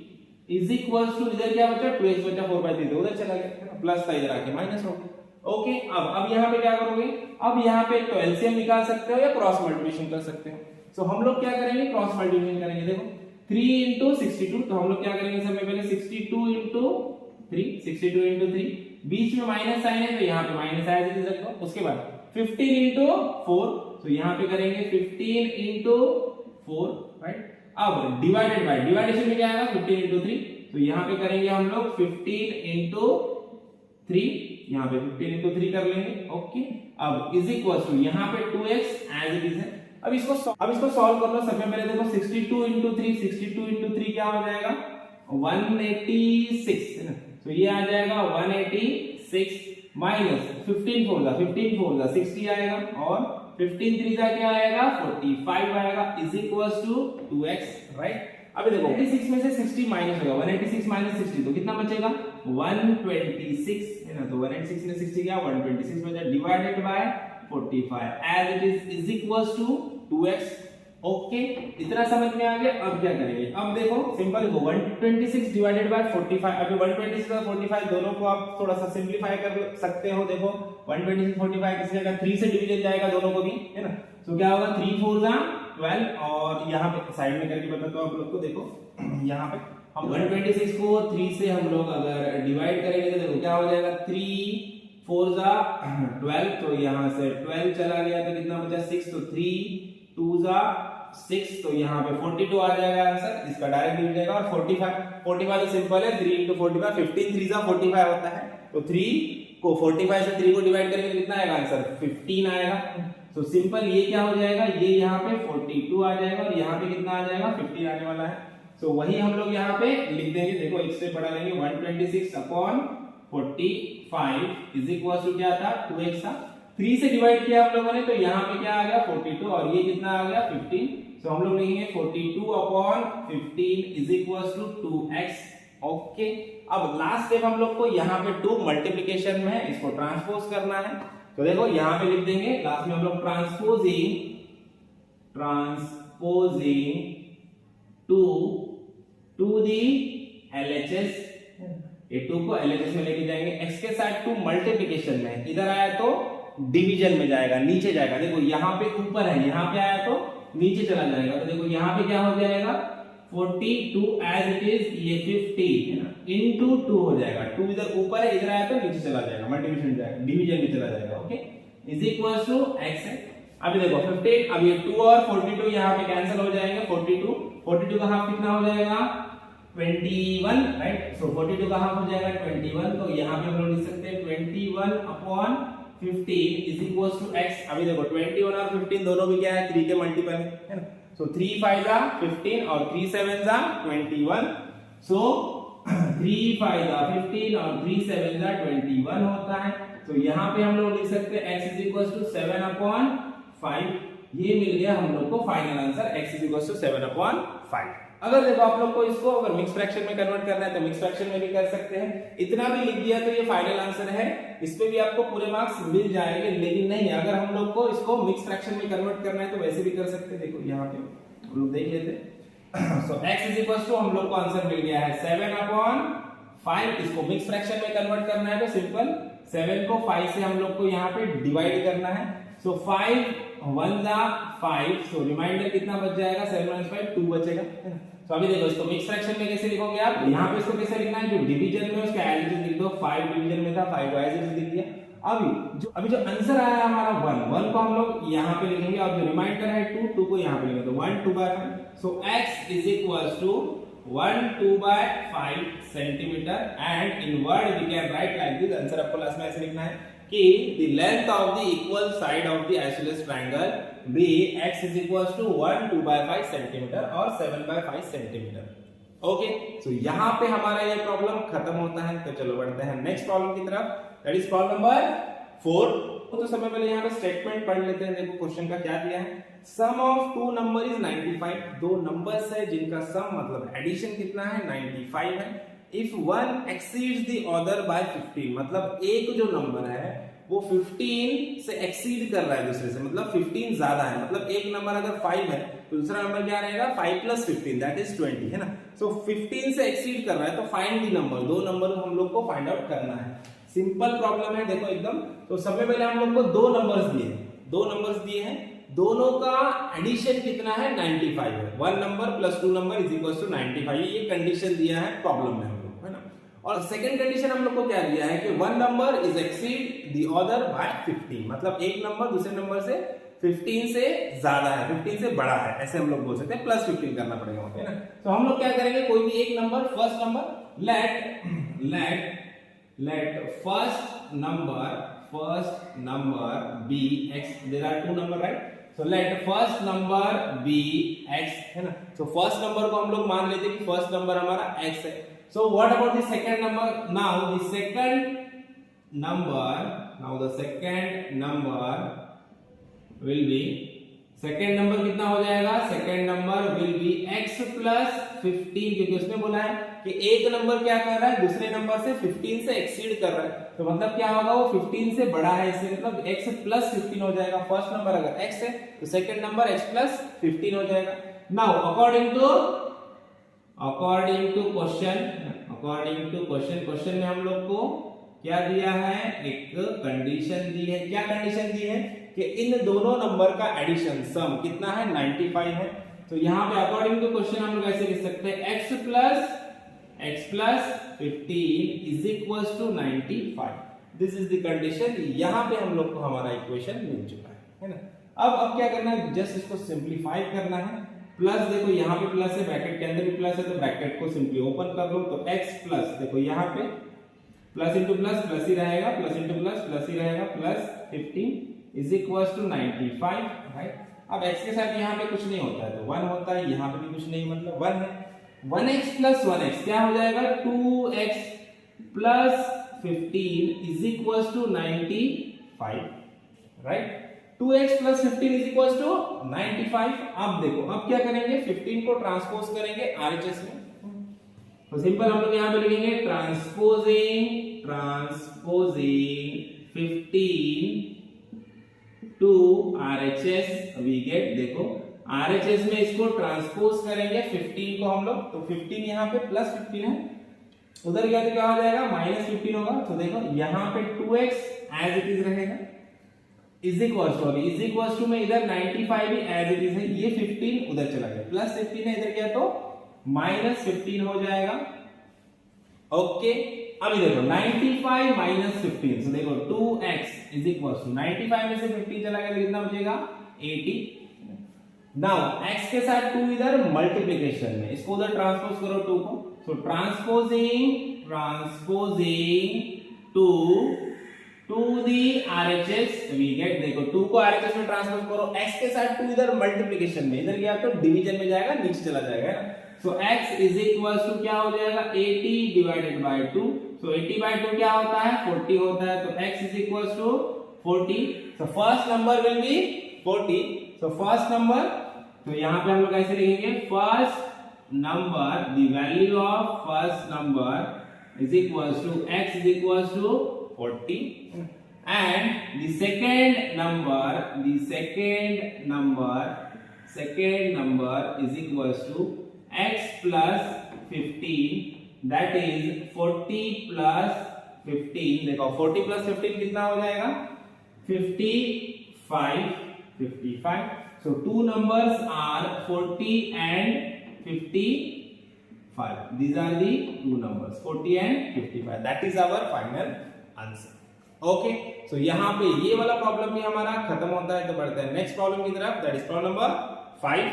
इज इक्वल टू, इधर क्या बचा, 2x बचा, 4/3 तो उधर चला गया, प्लस था इधर आके माइनस हो गया, ओके। अब यहाँ पे क्या करोगे, अब यहाँ पे तो एलसीएम निकाल सकते हो या क्रॉस मल्टीप्लिकेशन कर सकते हो। तो हम लोग क्या करेंगे, क्रॉस मल्टीप्लिकेशन करेंगे। देखो 3 into 62, तो हम लोग क्या करेंगे, सबसे पहले 62 into 3, बीच में माइनस साइन है तो यहाँ पे माइनस आया जैसे रख दो। उसके बाद 15 into 4, तो यहाँ पे करेंगे 15 into 4, राइट। अब डिवाइडेड बाय, डिवाइडेशन में क्या आएगा, 15 into 3, तो यहाँ पे करेंगे हम लोग 15 into 3, यहाँ पे 15 into 3 कर लेंगे, ओके। अब इज इक्वल टू यहाँ पे 2x एज इट इज है। अब इसको सॉल्व कर लो। सबसे पहले देखो 62 into 3 क्या हो जाएगा, 186, है ना। तो ये आ जाएगा 186 माइनस 15 4 जा 60 आएगा, और 15 3 जा क्या आएगा, 45 आएगा, is equal to 2x, right. अभी देखो 86 में से 60 माइनस होगा, 186 माइनस 60 तो कितना बचेगा, 126, है ना। तो 186 में 60 क्या, 126 बचा, divided by 45 as it is equals to 2x, okay. इतना समझ में आ गया। अब क्या करेंगे, अब देखो सिंपल हो, 126 डिवाइडेड बाय 45, अभी 126 और 45 दोनों को आप थोड़ा सा सिंपलीफाई कर सकते हो। देखो 126 45 किसी जगह 3 से डिवीजन जाएगा दोनों को भी, है ना। तो क्या होगा, 3 4 जा 12, और यहाँ पे साइड में करके बताता हूँ आप लोग को। देखो यहाँ पे हम 126 को 3 से हम लोग अगर डिवाइड करेंगे तो देखो क्या हो जाएगा, 3 4 जा 12, तो यहाँ से 12 चला गया तो कितना बचा, 6, तो 3 2 जा 6, तो यहाँ पे 42 आ जाएगा आंसर, इसका डायरेक्ट मिल जाएगा। और 45 तो सिंपल है, 3 into 45, 15 3 जा 45 होता है, तो 3 को 45 से 3 को डिवाइड करेंगे तो कितना आएगा आंसर, 15 आएगा। तो सिंपल ये क्या हो जाएगा, ये यहाँ पे 42 आ जाएगा, और यहाँ पे कितना आ जाएगा, 15 आने वाला है। तो वही हम लोग यहाँ पे लिख देंगे। देखो एक से बढ़ा लेंगे, 126/45 इज इक्वल टू क्या था, 2x था, 3 से डिवाइड किया हम लोगों ने, तो यहाँ पे क्या आ गया, 42, और ये कितना आ गया, 15। तो हम लोग लिखेंगे 42/15 is equal to 2x, okay. अब लास्ट स्टेप हम लोग को यहाँ पे 2 मल्टीप्लिकेशन में है, इसको ट्रांसपोज करना है। तो देखो यहाँ पे लिख देंगे, लास्ट में हम लोग ट्रांसपोजिंग 2 दी LHS, ये 2 को LHS में लेके जाएंगे। x के साथ 2 मल्टीप्लिकेशन में, इधर आया तो डिवीजन में जाएगा, नीचे जाएगा। देखो यहाँ पे ऊपर है, यहाँ पे आया तो नीचे चला जाएगा। तो देखो यहाँ पे क्या हो जाएगा 42 एज इट इज, ये 15 है ना, इनटू 2 हो जाएगा। 2 इधर ऊपर है, इधर आया तो नीचे चला जाएगा, मल्टीप्लिकेशन में जाएगा, डिवीजन में चला जाएगा। Okay, is equal to x है। अभी देखो 15, अब ये 2 और 42 यहाँ पे कैंसिल हो जाएंगे। 42 का हाफ कितना हो जाएगा 21, राइट। सो 42 का हाफ हो जाएगा 21। तो यहाँ पे हम लोग लिख सकते हैं 21 upon 15 is equal to x। अभी देखो 21 और 15 दोनों भी क्या है 3 के मल्टीपल है ना। सो 3 5 जा 15 और 3 7 जा 21। सो 3 5 जा 15 और 3 7 जा 21 होता है। तो यहाँ पे हम लोग लिख सकते हैं x is equal to 7 upon 5। ये मिल गया हम लोग को final answer, x is equal to 7 upon 5। अगर देखो आप लोग को इसको अगर मिक्स फ्रैक्शन में कन्वर्ट करना है तो मिक्स फ्रैक्शन में भी कर सकते हैं। इतना भी लिख दिया तो ये फाइनल आंसर है, इस पे भी आपको पूरे मार्क्स मिल जाएंगे। लेकिन नहीं, अगर हम लोग को इसको मिक्स फ्रैक्शन में कन्वर्ट करना है तो वैसे भी कर सकते हैं। देखो यहाँ पे हम लोग देख लेते हैं। सो x इज इक्वल टू हम लोग को आंसर मिल गया है 7 अपॉन 5। इसको मिक्स फ्रैक्शन में कन्वर्ट करना है तो सिंपल 7 को 5 से हम लोग को यहाँ पे डिवाइड करना है। सो 5 1 जा 5, सो रिमाइंडर कितना बच जाएगा 7 - 5 2 बचेगा। तो अभी देखो इसको मिक्स फ्रैक्शन में कैसे लिखोगे आप, यहाँ पे इसको कैसे लिखना है, जो डिवीजन में उसका एज इट इज लिख दो। 5 डिवीजन में था, 5 को एज इट इज लिख दिया। अभी जो आंसर आया हमारा 1 को हम लोग यहाँ पे लिखेंगे और जो रिमाइंडर है 2 को यहाँ पे लिखेंगे। तो 1 2/5। So x is equal to 1 2/5 centimetre and in word we can write like this. Answer आपको लास्ट में ऐसे लिखना है कि the length of the equal side of the isosceles triangle be x is equals to 1 2/5 centimetre और 7/5 centimetre. Okay, so यहाँ पे हमारा ये प्रॉब्लम खत्म होता है। तो चलो बढ़ते हैं नेक्स्ट प्रॉब्लम की तरफ, दैट इज प्रॉब्लम नंबर 4। तो सबसे पहले यहाँ पे स्टेटमेंट पढ़ लेते हैं। देखो क्वेश्चन का क्या दिया है, सम ऑफ टू नंबर इज 95। दो नंबर्स है जिनका सम मतलब एडिशन कितना है 95 है। If one exceeds the other by 15, मतलब एक जो नंबर है वो 15 से एक्सीड कर रहा है दूसरे से, मतलब 15 ज्यादा है। मतलब एक नंबर अगर 5 है तो दूसरा नंबर क्या रहेगा 5 + 15 दैट इज 20 है ना। सो 15 से एक्सीड कर रहा है तो फाइंड द नंबर। दो नंबर हम लोग को फाइंड आउट करना है। सिंपल प्रॉब्लम है, देखो एकदम। तो सबसे पहले हम लोग को दो नंबर्स दिए हैं, दोनों का एडिशन कितना है 95 है। One number plus two number is equal to 95, ये कंडीशन दिया है प्रॉब्लम में हम लोग, है ना। और सेकंड कंडीशन हम लोग को क्या दिया है कि one number is exceed the other by 15, मतलब एक नंबर दूसरे नंबर से 15 से ज्यादा है, 15 से बड़ा है, ऐसे हम लोग बोल सकते हैं। प्लस 15 करना पड़ेगा, है ना। तो हम लोग क्या करेंगे, कोई भी एक number, first number let first number be x, there are two number, right? So let first number be x, है ना। so first number को हम लोग मान लेते हैं कि first number हमारा x है। so what about the second number? now the second number will be, second number कितना हो जाएगा, second number will B x plus 15, क्योंकि उसने बोला है कि एक नंबर क्या कर रहा है दूसरे नंबर से 15 से एक्सीड कर रहा है, तो मतलब क्या होगा वो 15 से बड़ा है, इसलिए मतलब x प्लस 15 हो जाएगा। फर्स्ट नंबर अगर x है तो सेकेंड नंबर x प्लस 15 हो जाएगा। नाउ अकॉर्डिंग टू क्वेश्चन में हम लोग को क्या दिया है, एक कंडीशन दी है। क्या कंडीशन दी है कि इन दोनों नंबर का एडिशन सम कितना है 95 है। तो यहाँ पे अकॉर्डिंग टू क्वेश्चन हम लोग ऐसे लिख सकते हैं x plus 15 is equal to 95। This is the condition. यहाँ पे हम लोग को हमारा इक्वेशन मिल चुका है ना। अब क्या करना है, जस्ट इसको सिंप्लीफाई करना है। प्लस देखो यहाँ पे प्लस है, ब्रैकेट के अंदर भी प्लस है, तो ब्रैकेट को सिंपली ओपन कर लो। तो x प्लस, देखो यहाँ पे प्लस इंटू प्लस प्लस ही रहेगा, प्लस इंटू प्लस प्लस ही रहेगा, plus 15 is equal to 95, right. अब x के साथ यहाँ पे कुछ नहीं होता है तो 1 होता है, यहाँ पे भी कुछ नहीं, मतलब 1 है। 1x प्लस 1x क्या हो जाएगा, 2x plus 15 is equal to 95, right. 2x plus 15 is equal to 95। अब देखो अब क्या करेंगे, 15 को ट्रांसपोज करेंगे RHS में। तो सिंपल हम लोग यहाँ पे लिखेंगे transposing 15 to RHS we get, देखो RHS में इसको ट्रांसपोज करेंगे 15 को हम लोग, तो 15 यहाँ पे प्लस 15 है, उधर गया तो क्या हो जाएगा माइनस 15 होगा। तो देखो यहाँ पे 2x एज इट इज रहेगा, इज इक्वल टू में इधर 95 भी एज इट इज है, ये 15 उधर चला गया, प्लस 15 है इधर गया तो माइनस 15 हो जाएगा। ओके, अभी देखो 95 माइनस 15, तो देखो 2x इज इक्वल टू 95 में से 15 चला गया तो कितना बचेगा 80। नाउ x के साथ 2 इधर मल्टीप्लिकेशन में, इसको उधर ट्रांसपोज करो 2 को, सो transposing 2 to the RHS we get, देखो 2 को RHS में ट्रांसपोज करो, x के साथ 2 इधर मल्टीप्लिकेशन में, इधर गया तो डिवीजन में जाएगा, नीचे चला जाएगा ना, सो x इज इक्वल टू क्या हो जाएगा 80 डिवाइडेड बाय 2, सो 80 बाय 2 क्या होता है 40 होता है, तो x is equal to 40, so first number will be 40, so first number, तो यहां पे हम लोग ऐसे लिखेंगे first number, the value of first number is equal to x is equal to 40 and the second number is equals to x plus 15, that is 40 plus 15, देखो 40 plus 15 कितना हो जाएगा 55, so two numbers are 40 and 55, these are the two numbers 40 and 55, that is our final answer. Okay, so यहाँ पे ये वाला problem भी हमारा खत्म होता है, तो बढ़ते हैं नेक्स्ट प्रॉब्लम की तरफ, दैट इज प्रॉब्लम नंबर 5।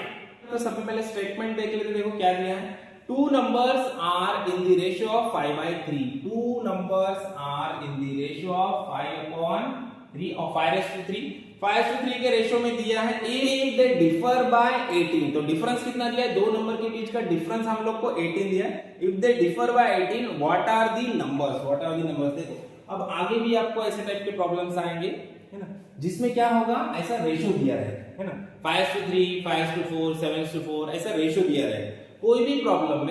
तो सबसे पहले स्टेटमेंट देख लेते, देखो क्या दिया है, two numbers are in the ratio of 5/3, two numbers are in the ratio of 5/3 और 5:3 के रेशियो में दिया है इफ दे डिफर बाय 18, तो डिफरेंस कितना दिया है, दो नंबर के बीच का डिफरेंस हम लोग को 18 दिया है, if they differ by 18 what are the numbers, देखो अब आगे भी आपको ऐसे टाइप के प्रॉब्लम्स आएंगे, है ना, जिसमें क्या होगा ऐसा रेशियो दिया रहेगा, है ना, 5:3, 5:4, 7:4 ऐसा रेशियो दिया रहेगा, कोई भी प्रॉब्लम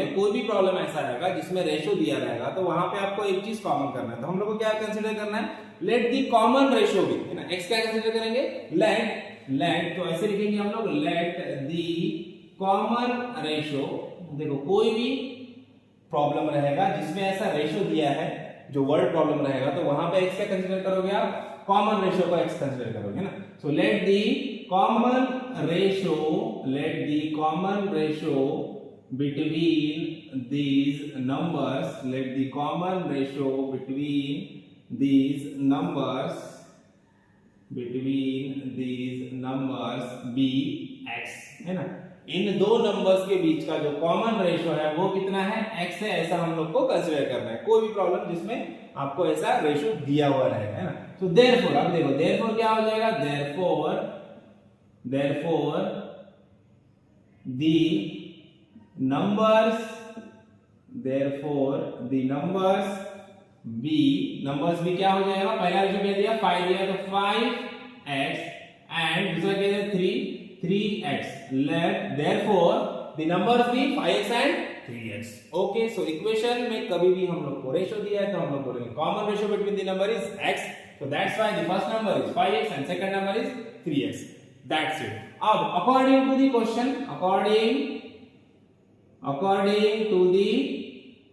ऐसा रहेगा जिसमें रेशियो दिया रहेगा, तो वहां पे आपको एक चीज कॉमन करना है, तो हम लोग को क्या कंसीडर करना है, लेट दी कॉमन रेशियो भी, है ना, x क्या कंसीडर करेंगे, लेट, तो ऐसे लिखेंगे हम लोग, लेट दी कॉमन रेशियो, देखो कोई भी प्रॉब्लम रहेगा जिसमें ऐसा रेशियो दिया है, जो वर्ड प्रॉब्लम रहेगा, तो वहां पे x क्या कंसीडर करोगे आप, कॉमन रेशियो को x कंसीडर करोगे ना, so let the common ratio between these numbers be x, है ना, इन दो नंबर्स के बीच का जो कॉमन रेशियो है वो कितना है, x है, ऐसा हम लोग को कंसीडर करना है, कोई भी प्रॉब्लम जिसमें आपको ऐसा रेशियो दिया हुआ रहेगा, है ना, तो देयरफॉर, अब देखो देयरफॉर क्या हो जाएगा, देयरफॉर the numbers b क्या हो जाएगा, पहला रेशियो क्या दिया 5 दिया, तो 5x एंड दूसरा क्या दिया 3x, let therefore the numbers be 5x and 3x। Okay, so equation में कभी भी हम लोग को रेशियो दिया है तो हम लोग बोलेंगे common ratio between the number is x, so that's why the first number is 5x and second number is 3x, that's it। अब according to the question, according to the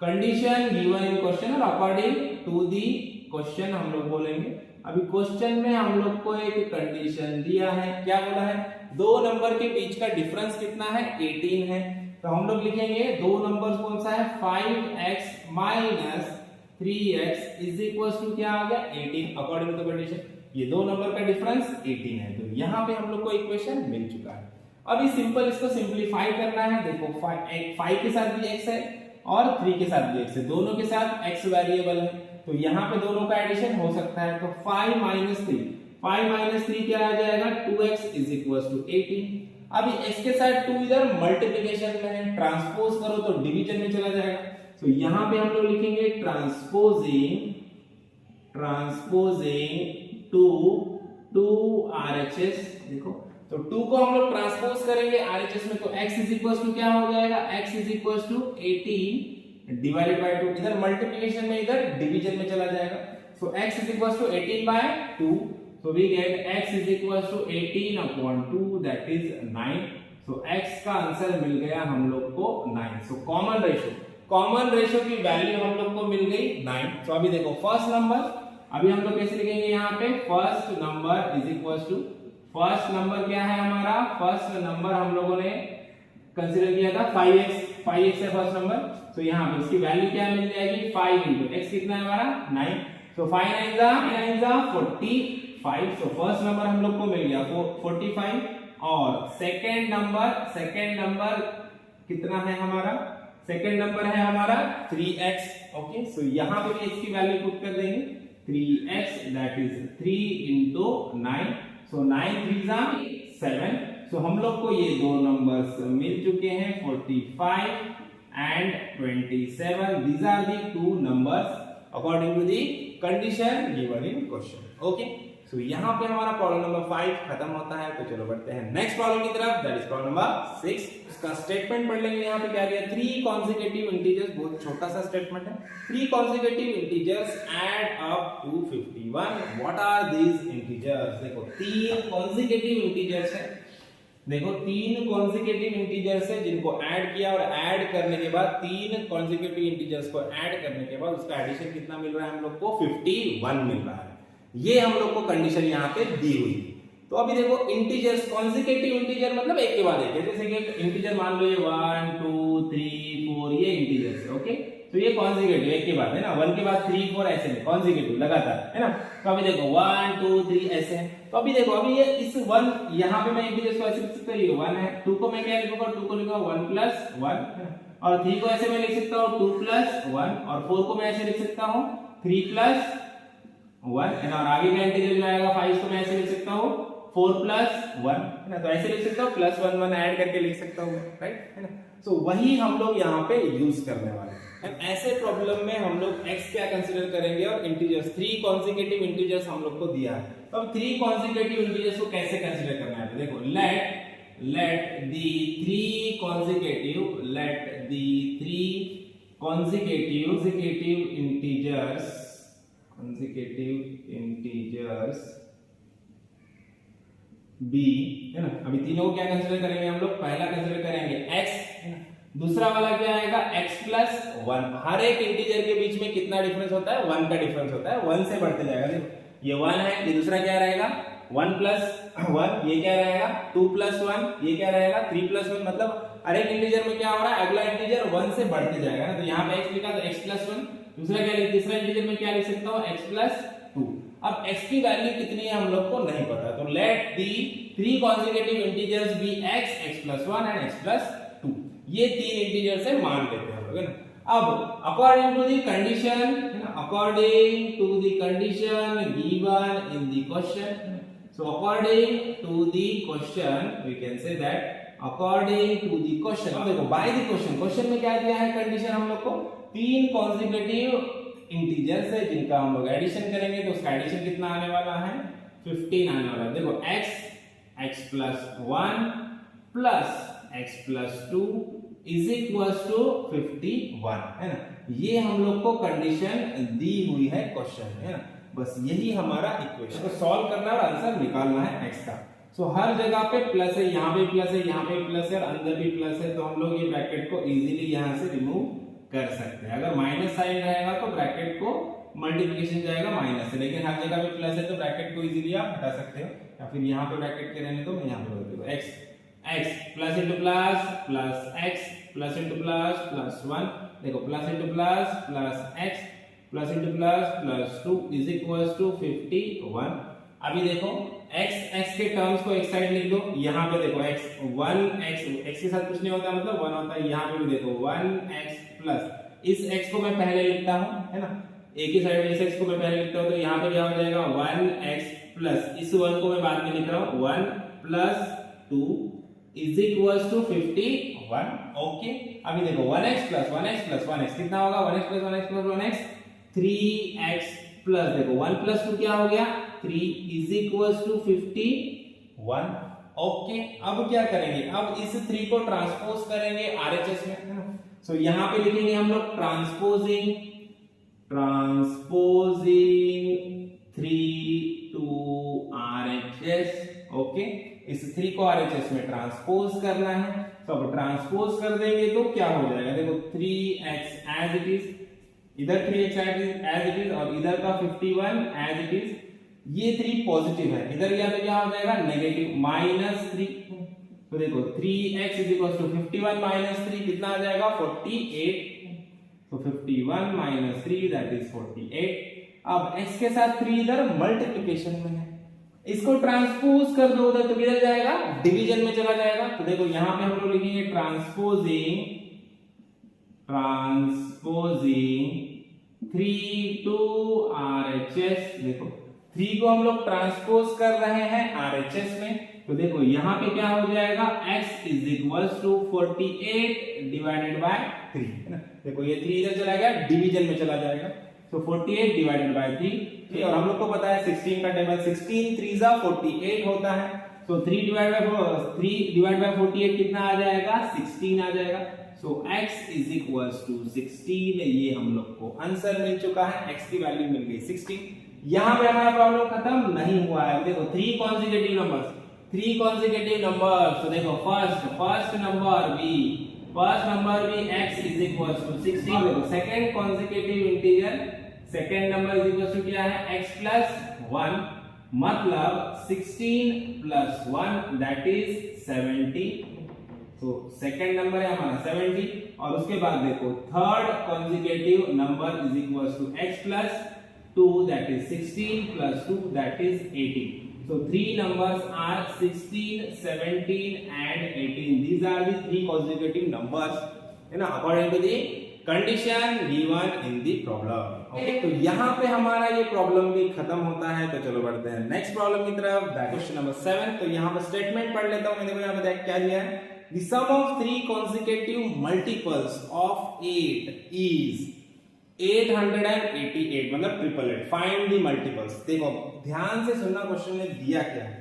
condition given in question और according to the question हम लोग बोलेंगे, अभी question में हम लोग को एक कंडीशन दिया है, क्या बोला है, दो नंबर के बीच का डिफरेंस कितना है 18 है, तो हम लोग लिखेंगे दो नंबर्स कौन सा है 5x minus 3x is equal to क्या आ गया 18, अकॉर्डिंग टू द कंडीशन ये दो नंबर का डिफरेंस 18 है, तो यहाँ पे हम लोग को इक्वेशन मिल चुका है। अभी सिंपल इसको सिंपलीफाई करना है, देखो 5 के साथ भी x है और 3 के साथ भी x है, दोनों के साथ x वेरिएबल है, तो यहाँ पे दोनों का एडिशन हो सकता है, तो 5 माइनस 3 क्या आ जाएगा 2x इज इक्वल टू 18। अभी x के साथ 2 इधर मल्टीप्लिकेशन में है, ट्रांसपोज करो तो डिवीजन में चला जाएगा, तो यहाँ पे हम लोग लिखेंगे ट्रांसपोजिंग 2 RHS, देखो तो 2 को हम लोग ट्रांसपोज करेंगे RHS में, तो x इज इक्वल टू क्या हो जाएगा, x is equal to 18 divided by 2, इधर मल्टीप्लिकेशन में इधर डिवीजन में चला जाएगा, so x is equal to 18 by 2, so we get x is equal to 18 upon 2 that is 9, so x का आंसर मिल गया हम लोग को 9, so कॉमन रेशियो की वैल्यू हम लोग को मिल गई 9। तो अभी देखो फर्स्ट नंबर अभी हम लोग कैसे लिखेंगे यहाँ पे, first number is equal to, first number क्या है हमारा, फर्स्ट नंबर हम लोगों ने कंसीडर किया था 5x है फर्स्ट नंबर। तो यहाँ पे इसकी वैल्यू क्या मिल जाएगी, 5 इंटू x कितना है हमारा 9, तो 5 9 जा 45। सो फर्स्ट नंबर हम लोग को मिल गया 45, और सेकेंड नंबर कितना है हमारा, सेकेंड नंबर है हमारा 3x। ओके, सो यहाँ पे भी x की वैल्यू पुट कर देंगे 3x, दैट इज 3 इंटू 9, सो 9 3 जा 7। सो हम लोग को ये दो नंबर्स मिल चुके हैं 45 and 27। These are the two numbers according to the condition given in question. Okay, so यहाँ पे हमारा प्रॉब्लम नंबर 5 खत्म होता है। तो चलो बढ़ते हैं नेक्स्ट प्रॉब्लम की तरफ, दैट इज प्रॉब्लम नंबर 6। इसका स्टेटमेंट पढ़ लेंगे। यहाँ पे क्या दिया, 3 कॉन्सेक्यूटिव इंटीजर्स, बहुत छोटा सा स्टेटमेंट है। 3 consecutive integers add up to 51, what are these integers. देखो 3 कॉन्सेक्यूटिव इंटीजर्स है, देखो 3 कॉन्सेक्यूटिव इंटीजर्स है जिनको ऐड किया, और ऐड करने के बाद 3 कॉन्सेक्यूटिव इंटीजर्स को ऐड करने के बाद उसका एडिशन कितना मिल रहा है हम लोग को, 51 मिल रहा है। ये हम लोग को कंडीशन यहाँ पे दी हुई है। तो अभी देखो इंटीजर्स, कॉन्सेक्यूटिव इंटीजर मतलब एक के बाद एक, जैसे कि इंटीजर मान लो ये 1 2 3 4 ये इंटीजर्स है। ओके, तो ये कॉन्सेक्यूटिव एक के बाद है ना, 1 के बाद 3 4 ऐसे नहीं, कॉन्सेक्यूटिव लगातार है ना। तो अभी देखो 1 2 3 ऐसे है। तो अभी देखो अभी ये इस 1 यहाँ पे मैं इंटीजर्स को ऐसे लिख सकता हूँ, ये 1 है, 2 को मैं क्या लिखूंगा, 2 को लिखूंगा 1 प्लस 1, और 3 को ऐसे मैं लिख सकता हूँ 2 प्लस 1, और 4 को मैं ऐसे लिख सकता हूँ 3 प्लस 1 है ना, और आगे का इंटीजर जो आएगा 5 को मैं ऐसे लिख सकता हूँ 4 प्लस 1 है ना, तो ऐसे लिख सकता हूँ प्लस 1 1 ऐड करके लिख सकता हूँ, राइट है ना। सो वही हम लोग यहाँ पे यूज करने वाले हैं। ऐसे प्रॉब्लम में हम लोग x क्या कंसीडर करेंगे, और इंटीजर्स 3 कॉन्सेक्यूटिव इंटीजर्स हम लोग को दिया है। तो अब 3 कॉन्सेक्यूटिव इंटीजर्स को कैसे कंसीडर करना है, देखो let the 3 consecutive integers b है ना। अभी तीनों को क्या कंसीडर करेंगे हम लोग, पहला कंसीडर करेंगे x है ना, दूसरा वाला क्या आएगा x प्लस 1। हर एक इंटीजर के बीच में कितना डिफरेंस होता है, 1 का डिफरेंस होता है, 1 से बढ़ते जाएगा। देखो ये 1 है, ये दूसरा क्या रहेगा 1 प्लस 1, ये क्या रहेगा 2 प्लस 1, ये क्या रहेगा 3 प्लस 1। मतलब हर एक इंटीजर में क्या हो रहा है, अगला इंटीजर 1 से बढ़ते जाएगा ना। तो यहाँ पे x लिखा तो x प्लस 1, दूसरा क्या, तीसरा इंटीजर में क्या लिख सकता हूँ x प्लस 2। अब x की वैल्यू कितनी है हम लोग को नहीं पता, तो let the 3 consecutive integers be x plus 1 and x plus 2। ये 3 इंटीजर से मान लेते हैं हम लोग है ना। अब अकॉर्डिंग टू द कंडीशन है ना, according to the condition given in the question, so according to the question we can say that according to the question. अब देखो बाय द क्वेश्चन में क्या दिया है कंडीशन हम लोग को, 3 कॉन्सेक्यूटिव इंटीजर्स है जिनका हम लोग एडिशन करेंगे, तो उसका एडिशन कितना आने वाला है 15 आने वाला है। देखो x plus 1 plus x plus 2 is equal to 51 है ना। ये हम लोग को कंडीशन दी हुई है क्वेश्चन है ना। बस यही हमारा इक्वेशन को सॉल्व करना और आंसर निकालना है x का। सो हर जगह पे प्लस है, यहाँ पे प्लस है, यहाँ पे प्लस है, और अंदर भी प्लस है, तो हम लोग ये ब्रैकेट को इजीली यहाँ से रिमूव कर सकते हैं। अगर माइनस साइन रहेगा तो ब्रैकेट को मल्टीप्लिकेशन जाएगा माइनस से, लेकिन हर जगह पे प्लस है तो ब्रैकेट को इजीली आप हटा सकते हो, या फिर यहाँ पे ब्रैकेट के रहने तो मैं यहाँ पे बोल दूंगा x plus into plus plus x plus into plus plus 1, देखो plus into plus plus x plus into plus plus 2 is equal to 51। अभी देखो x के टर्म्स को एक साइड लिख दो, यहाँ पे देखो x के साथ कुछ नहीं होता मतलब 1 होता है, यहाँ पे भी देखो 1x प्लस इस x को मैं पहले लिखता हूँ है ना, एक ही साइड में इस x को मैं पहले लिखता हूँ, तो यहाँ पे क्या हो जाएगा 1x प्लस इस 1 को मैं बाद में लिख रहा हूँ 1 plus 2 is equal to 51। Okay, अभी देखो 1x प्लस 1x कितना होगा, 1x plus 1x plus 1x 3x plus देखो 1 प्लस 2 क्या हो गया 3 इज इक्वल टू 51। ओके, अब क्या करेंगे, अब इस 3 को ट्रांसपोज करेंगे RHS में है ना। सो यहाँ पे लिखेंगे हम लोग ट्रांसपोजिंग 3 टू RHS। ओके, इस 3 को RHS में ट्रांसपोज करना है, तो अब ट्रांसपोज कर देंगे तो क्या हो जाएगा, देखो 3x एज इट इज इधर 3x एज इट इज और इधर का 51 एज इट इज। ये 3 पॉजिटिव है, इधर गया तो क्या हो जाएगा नेगेटिव -3। तो देखो 3x इज इक्वल टू 51 -3 कितना आ जाएगा 48। तो 51 -3 दैट इज 48। अब x के साथ 3 इधर मल्टीप्लिकेशन में है, इसको ट्रांसपोज कर दो उधर तो किधर जाएगा डिवीजन में चला जाएगा। तो देखो यहां पे हम लोग लिखेंगे ट्रांसपोजिंग 3 to RHS। देखो 3 को हम लोग ट्रांसपोज कर रहे हैं RHS में, तो देखो यहाँ पे क्या हो जाएगा x is equal to 48 divided by 3 है ना। देखो ये 3 इधर चला गया डिवीजन में चला जाएगा, तो 48 डिवाइडेड बाय 3। और हम लोग को पता है 16 का टेबल 16 3 जा 48 होता है, तो 3 डिवाइड बाय 48 कितना आ जाएगा 16 आ जाएगा। So x is equal to 16। ये हम लोग को आंसर मिल चुका है, x की वैल्यू मिल गई 16। यहां पे हमारा प्रॉब्लम खत्म नहीं हुआ है। देखो 3 कॉन्सेक्यूटिव नंबर्स, तो देखो फर्स्ट नंबर भी x इज इक्वल टू 16। देखो second consecutive integer, second number is equal to क्या है x प्लस 1, मतलब 16 प्लस 1 दैट इज 70। तो सेकंड नंबर है हमारा 70। और उसके बाद देखो third consecutive number is equal to x plus 2 that is 16 plus 2 that is 18. So 3 numbers are 16, 17 and 18. These are the 3 consecutive numbers, है ना, according to the condition given in the problem. Okay, तो यहाँ पे हमारा ये problem भी खत्म होता है। तो चलो बढ़ते हैं नेक्स्ट प्रॉब्लम की तरफ, क्वेश्चन नंबर 7। तो यहाँ पे स्टेटमेंट पढ़ लेता हूँ। देखो यहाँ पे क्या दिया है, the sum of 3 consecutive multiples of 8 is 888, मतलब 888। Find the multiples. देखो ध्यान से सुनना, क्वेश्चन में दिया क्या है,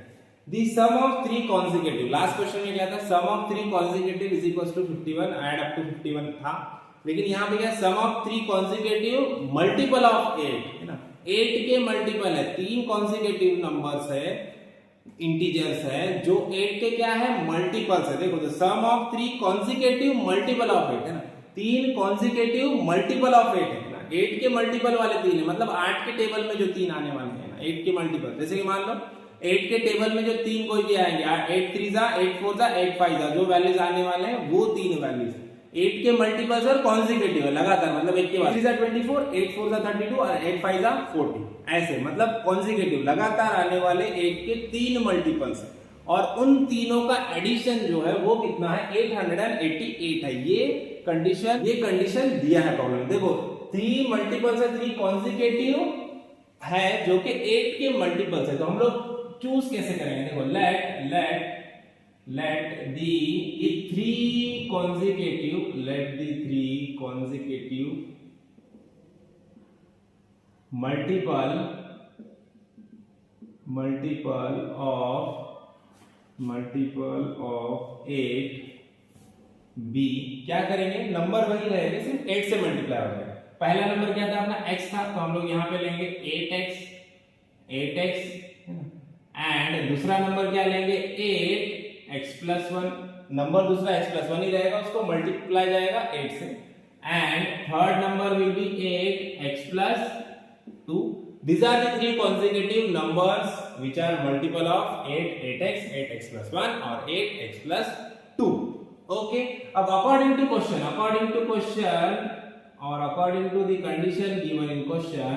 the sum of 3 consecutive. Last question में क्या था, sum of 3 consecutive is equal to 51, add up to 51 था। लेकिन यहाँ पे क्या, sum of 3 consecutive multiple of 8 है ना, 8 के मल्टीपल है, 3 कॉन्सेक्यूटिव नंबर्स है, इंटीजर्स है जो 8 के क्या है मल्टीपल्स है। देखो सम ऑफ 3 कॉन्सेक्यूटिव मल्टीपल ऑफ 8 है ना, 3 कॉन्सेक्यूटिव मल्टीपल ऑफ 8 है ना, 8 के मल्टीपल वाले 3 है, मतलब 8 के टेबल में जो 3 आने वाले हैं ना, 8 के मल्टीपल। जैसे कि मान लो 8 के टेबल में जो 3 कोई भी आएंगे, 8 3 जा 8 4 जा 8 5 जा, जो वैल्यूज आने वाले हैं वो 3 वैल्यूज 8 के मल्टीपल्स और कॉन्सेक्यूटिव है लगातार, मतलब एक के बाद 3 जा 24, 8 4 जा 32 और 8 5 जा 40, ऐसे मतलब कॉन्सेक्यूटिव लगातार आने वाले 8 के 3 मल्टीपल्स है। और उन तीनों का एडिशन जो है वो कितना है 888 है। ये कंडीशन दिया है प्रॉब्लम। देखो 3 मल्टीपल्स है, 3 कॉन्सेक्यूटिव है जो कि 8 के मल्टीपल्स है। तो हम लोग चूज कैसे करेंगे, देखो let the 3 consecutive multiple of 8 b, क्या करेंगे, नंबर वही रहेगा, सिर्फ 8 से मल्टीप्लाई हो जाएगा। पहला नंबर क्या था अपना x था, तो हम लोग यहाँ पे लेंगे 8x एंड दूसरा नंबर क्या लेंगे 8x प्लस 1, नंबर दूसरा x प्लस 1 ही रहेगा, उसको मल्टीप्लाई जाएगा 8 से। And third number will B 8x plus 2। These are the 3 consecutive numbers which are multiple of 8x, 8x plus 1 or 8x plus 2. Okay. अब according to question और according to the condition given in question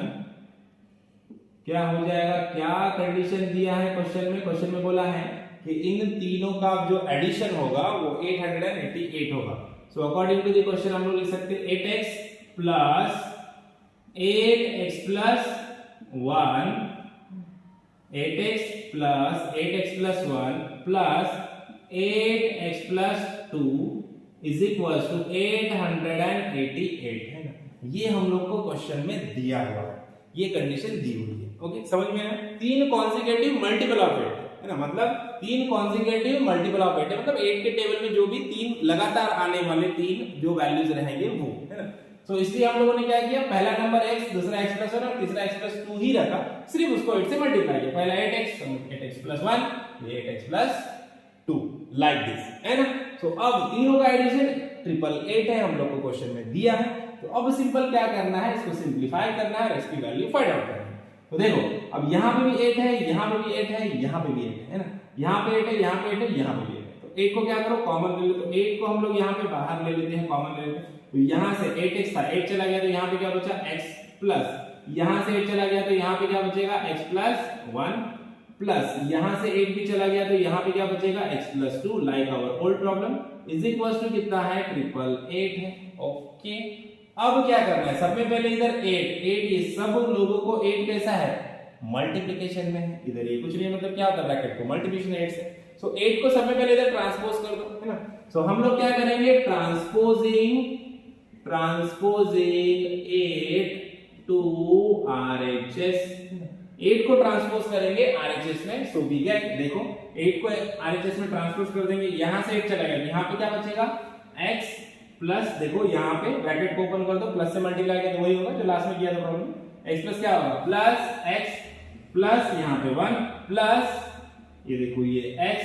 क्या हो जाएगा, क्या condition दिया है question में बोला है कि इन तीनों का जो एडिशन होगा वो 888 होगा। So according to the question हम लोग लिख सकते हैं 8x plus 1 8x plus 1 plus 8x plus 2 is equals to 888 है ना। ये हम लोग को क्वेश्चन में दिया हुआ है, ये कंडीशन दी हुई है। ओके, समझ में आया। 3 कॉन्सेक्यूटिव मल्टीपल ऑफ 8 है ना, मतलब 3 कॉन्सेक्यूटिव मल्टीपल ऑफ 8 है, मतलब 8 के टेबल में जो भी 3 लगातार आने वाले 3 जो वैल्यूज रहेंगे वो है ना। तो इसलिए हम लोगों ने क्या किया, पहला नंबर x, दूसरा x प्लस 1 और तीसरा x प्लस 2 ही रखा, सिर्फ उसको 8 से मल्टीप्लाई किया। पहला 8x प्लस 1, ये 8x प्लस 2 लाइक दिस है ना। सो अब तीनों का एडिशन 888 है, हम लोग को क्वेश्चन में दिया है। तो अब सिंपल क्या करना है, इसको सिंप्लीफाई करना है और इसकी वैल्यू फाइंड आउट करनी है। तो देखो अब यहाँ पे भी 8 है, यहाँ पे भी 8 है, यहाँ पे भी 8 है ना, यहाँ पे 8 है, यहाँ पे 8 है, यहाँ पे भी 8 है। तो 8 को क्या करो कॉमन ले लो, तो 8 को हम लोग यहाँ पे बाहर ले लेते हैं, कॉमन ले लेते हैं। तो यहाँ से 8x था, 8 चला गया तो यहाँ पे क्या बचा x प्लस, यहाँ से 8 चला गया तो यहाँ पे क्या बचेगा x प्लस 1 प्लस, यहाँ से 8 भी चला गया तो यहाँ पे क्या बचेगा x plus 2, like our old problem is equal to कितना है 888 है। ओके अब क्या करना है, सबसे पहले इधर 8 ये सब लोगों को 8 कैसा है मल्टीप्लिकेशन में है, इधर ये कुछ नहीं मतलब क्या होता है ब्रैकेट को मल्टीप्लिकेशन 8 से। सो 8 को सबसे पहले इधर ट्रांसपोज कर दो है ना। सो हम लोग क्या करेंगे ट्रांसपोजिंग 8 टू RHS, 8 को ट्रांसपोज करेंगे RHS में। सो वी गेट, देखो 8 को RHS में ट्रांसपोज कर देंगे, यहां से 8 चला गया, यहां पे क्या बचेगा x प्लस, देखो यहाँ पे ब्रैकेट को ओपन कर दो, प्लस से मल्टीप्लाई किया तो वही होगा जो लास्ट में किया था प्रॉब्लम, x प्लस क्या होगा प्लस x प्लस यहाँ पे 1 प्लस ये देखो ये x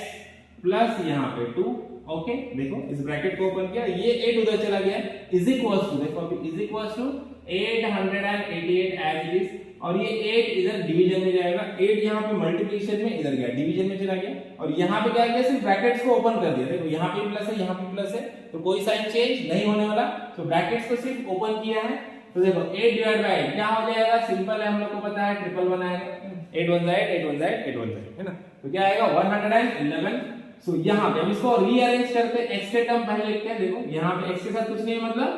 प्लस यहाँ पे 2। ओके देखो इस ब्रैकेट को ओपन किया, ये 8 उधर चला गया इज इक्वल्स टू, देखो अभी is equals to 888 as it is, और ये 8 इधर डिवीजन में जाएगा, 8 यहाँ पे मल्टीप्लिकेशन में इधर गया डिवीजन में चला गया, और यहाँ पे क्या किया सिर्फ ब्रैकेट्स को ओपन कर दिया, देखो यहाँ पे प्लस है यहाँ पे प्लस है तो कोई साइन चेंज नहीं होने वाला। तो ब्रैकेट्स को सिर्फ ओपन किया है, तो देखो 8 डिवाइड बाय 8 क्या हो जाएगा, सिंपल है हम लोग को पता है, ट्रिपल बनाएगा 8 1 8 8 1 8 8 1 है ना, तो क्या आएगा 111। सो यहाँ पे हम इसको रीअरेंज करते हैं, x के टर्म पहले लिखते हैं, देखो यहाँ पे x के साथ कुछ नहीं है मतलब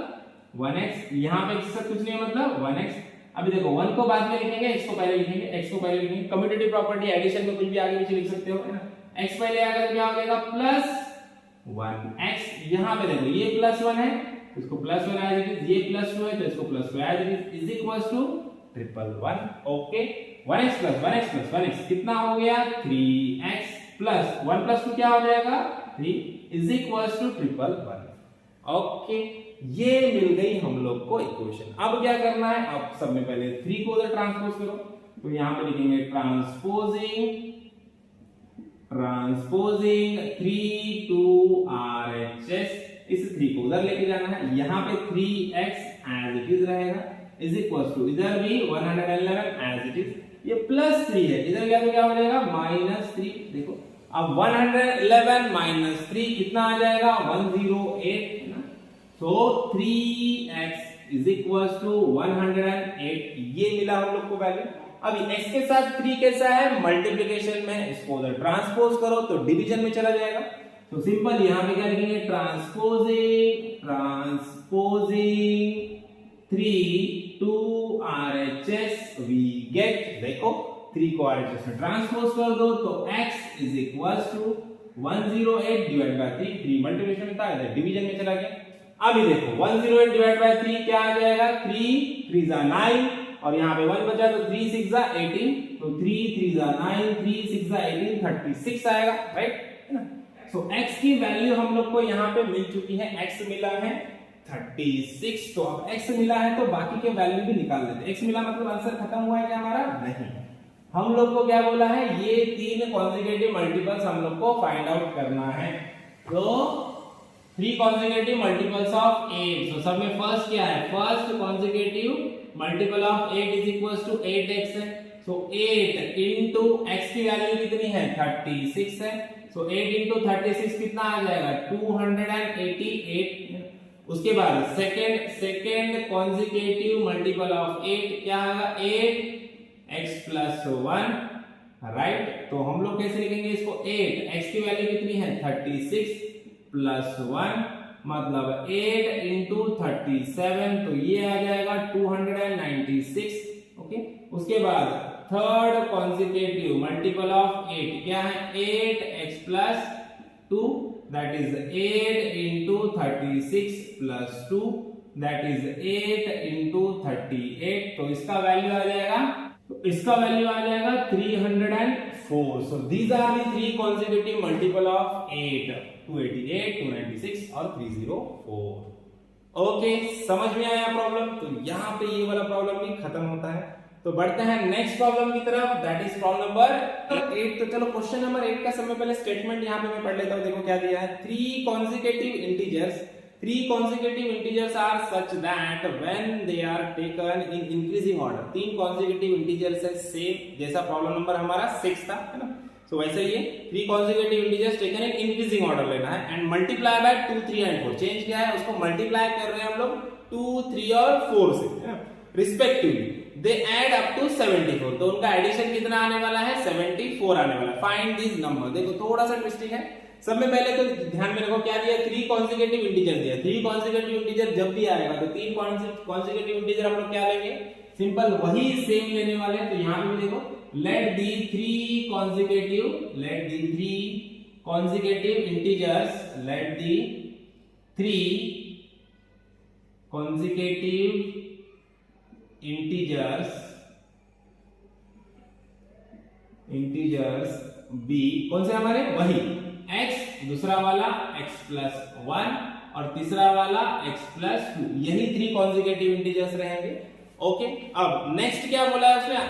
1x, यहाँ पे x के साथ कुछ नहीं है मतलब 1x। अभी देखो 1 को बाद में लिखेंगे, x को पहले लिखेंगे, x को पहले लिखेंगे, कम्यूटेटिव प्रॉपर्टी एडिशन में कुछ भी आगे पीछे लिख सकते हो है ना। x पहले आएगा तो क्या हो जाएगा प्लस 1x, यहाँ पे देखो ये प्लस 1 है इसको प्लस 1 एज इट इज, ये प्लस 2 है तो इसको plus 2 as it is equals to 111। Okay 1x plus 1x plus 1x कितना हो गया 3x प्लस 1 प्लस 2 क्या हो जाएगा 3 इज इक्वल्स टू 111। ओके ये मिल गई हम लोग को इक्वेशन। अब क्या करना है, अब सब में पहले 3 को उधर ट्रांसपोज करो, तो यहां पे लिखेंगे ट्रांसपोजिंग 3 टू RHS, इस 3 को उधर लेके जाना है, यहां पे 3x एज इट इज रहेगा इज इक्वल्स टू इधर भी 111 एज इट इज, ये प्लस 3 है इधर गया तो क्या हो जाएगा -3। देखो अब 111 -3 कितना आ जाएगा 108 ना, तो 3x इज इक्वल्स टू 108, ये मिला हम लोग को वैल्यू। अभी x के साथ 3 कैसा है मल्टीप्लिकेशन में, इसको उधर ट्रांसपोज करो तो डिवीजन में चला जाएगा। तो सिंपल यहां पे क्या लिखेंगे transposing 3 to RHS we get, देखो 3 को RHS में ट्रांसपोज कर दो तो x is equals to 108 divide by 3, 3 multiplication में था इधर डिवीजन में चला गया। अभी देखो 108 डिवाइड बाय 3 क्या आ जाएगा 3 3 जा 9 और यहाँ पे 1 बचा तो 3 6 जा 18, तो 3 3 जा 9 3 6 जा 18 36 आएगा, राइट है ना। सो x की वैल्यू हम लोग को यहाँ पे मिल चुकी है, x मिला है 36, तो अब x मिला है तो बाकी के वैल्यू भी निकाल देते हैं। x मिला मतलब आंसर खत्म हुआ है क्या हमारा, नहीं, हम लोग को क्या बोला है ये 3 कॉन्जिक्यूटिव मल्टीपल्स हम लोग को फाइंड आउट करना है। तो 3 कॉन्जिक्यूटिव मल्टीपल्स ऑफ 8, तो सब में फर्स्ट क्या है, first consecutive multiple of 8 is equals to 8x है, सो 8 इनटू x की वैल्यू कितनी है 36 है, सो 8 इनटू 36 कितना आ जाएगा 288। उसके बाद सेकंड कॉन्जिक्यूटिव मल्टीपल ऑफ 8 क्या आएगा 8x प्लस 1, राइट। तो हम लोग कैसे लिखेंगे इसको, 8x की वैल्यू कितनी है 36 प्लस 1 मतलब 8 इंटू 37, तो ये आ जाएगा 296। ओके उसके बाद थर्ड कॉन्जिक्यूटिव मल्टीपल ऑफ 8 क्या है 8x plus 2, that is 8 into 36 plus 2, that is 8 into 38, तो इसका वैल्यू आ जाएगा, तो इसका वैल्यू आ जाएगा 304। so these are the 3 consecutive multiple of 8, 288, 296 और 304। ओके समझ में आया प्रॉब्लम, तो यहाँ पे ये वाला प्रॉब्लम भी खत्म होता है। तो बढ़ते हैं नेक्स्ट प्रॉब्लम की तरफ, दैट इज प्रॉब्लम नंबर 8। तो चलो क्वेश्चन नंबर 8 का सबसे पहले स्टेटमेंट यहाँ पे मैं पढ़ लेता हूँ। देखो क्या दिया है, 3 consecutive integers 3 consecutive integers are such that when they are taken in increasing order, 3 consecutive integers है सेम जैसा प्रॉब्लम नंबर हमारा 6 था, है ना। सो वैसे ये 3 consecutive integers taken in increasing order लेना है and multiply by 2, 3 and 4। Change क्या है, उसको मल्टीप्लाई कर रहे हैं हम लोग 2, 3 और 4 से, है ना, respectively. They add up to 74, तो उनका एडिशन कितना आने वाला है, 74 आने वाला है। Find this number. देखो थोड़ा सा ट्विस्टिंग है, सब में पहले तो ध्यान में रखो क्या दिया, 3 कॉन्सेक्यूटिव इंटीजर दिया। 3 कॉन्सेक्यूटिव इंटीजर जब भी आएगा तो 3 कॉन्सेक्यूटिव इंटीजर हम लोग क्या लेंगे, सिंपल वही सेम लेने वाले हैं। तो यहां पे भी देखो let the 3 consecutive integers, let the 3 consecutive integers be, कौन से हमारे, वही x, दूसरा वाला x प्लस 1 और तीसरा वाला x प्लस 2, यही 3 कॉन्सेक्यूटिव इंटीजर्स रहेंगे। ओके, अब नेक्स्ट क्या बोला है उसमें,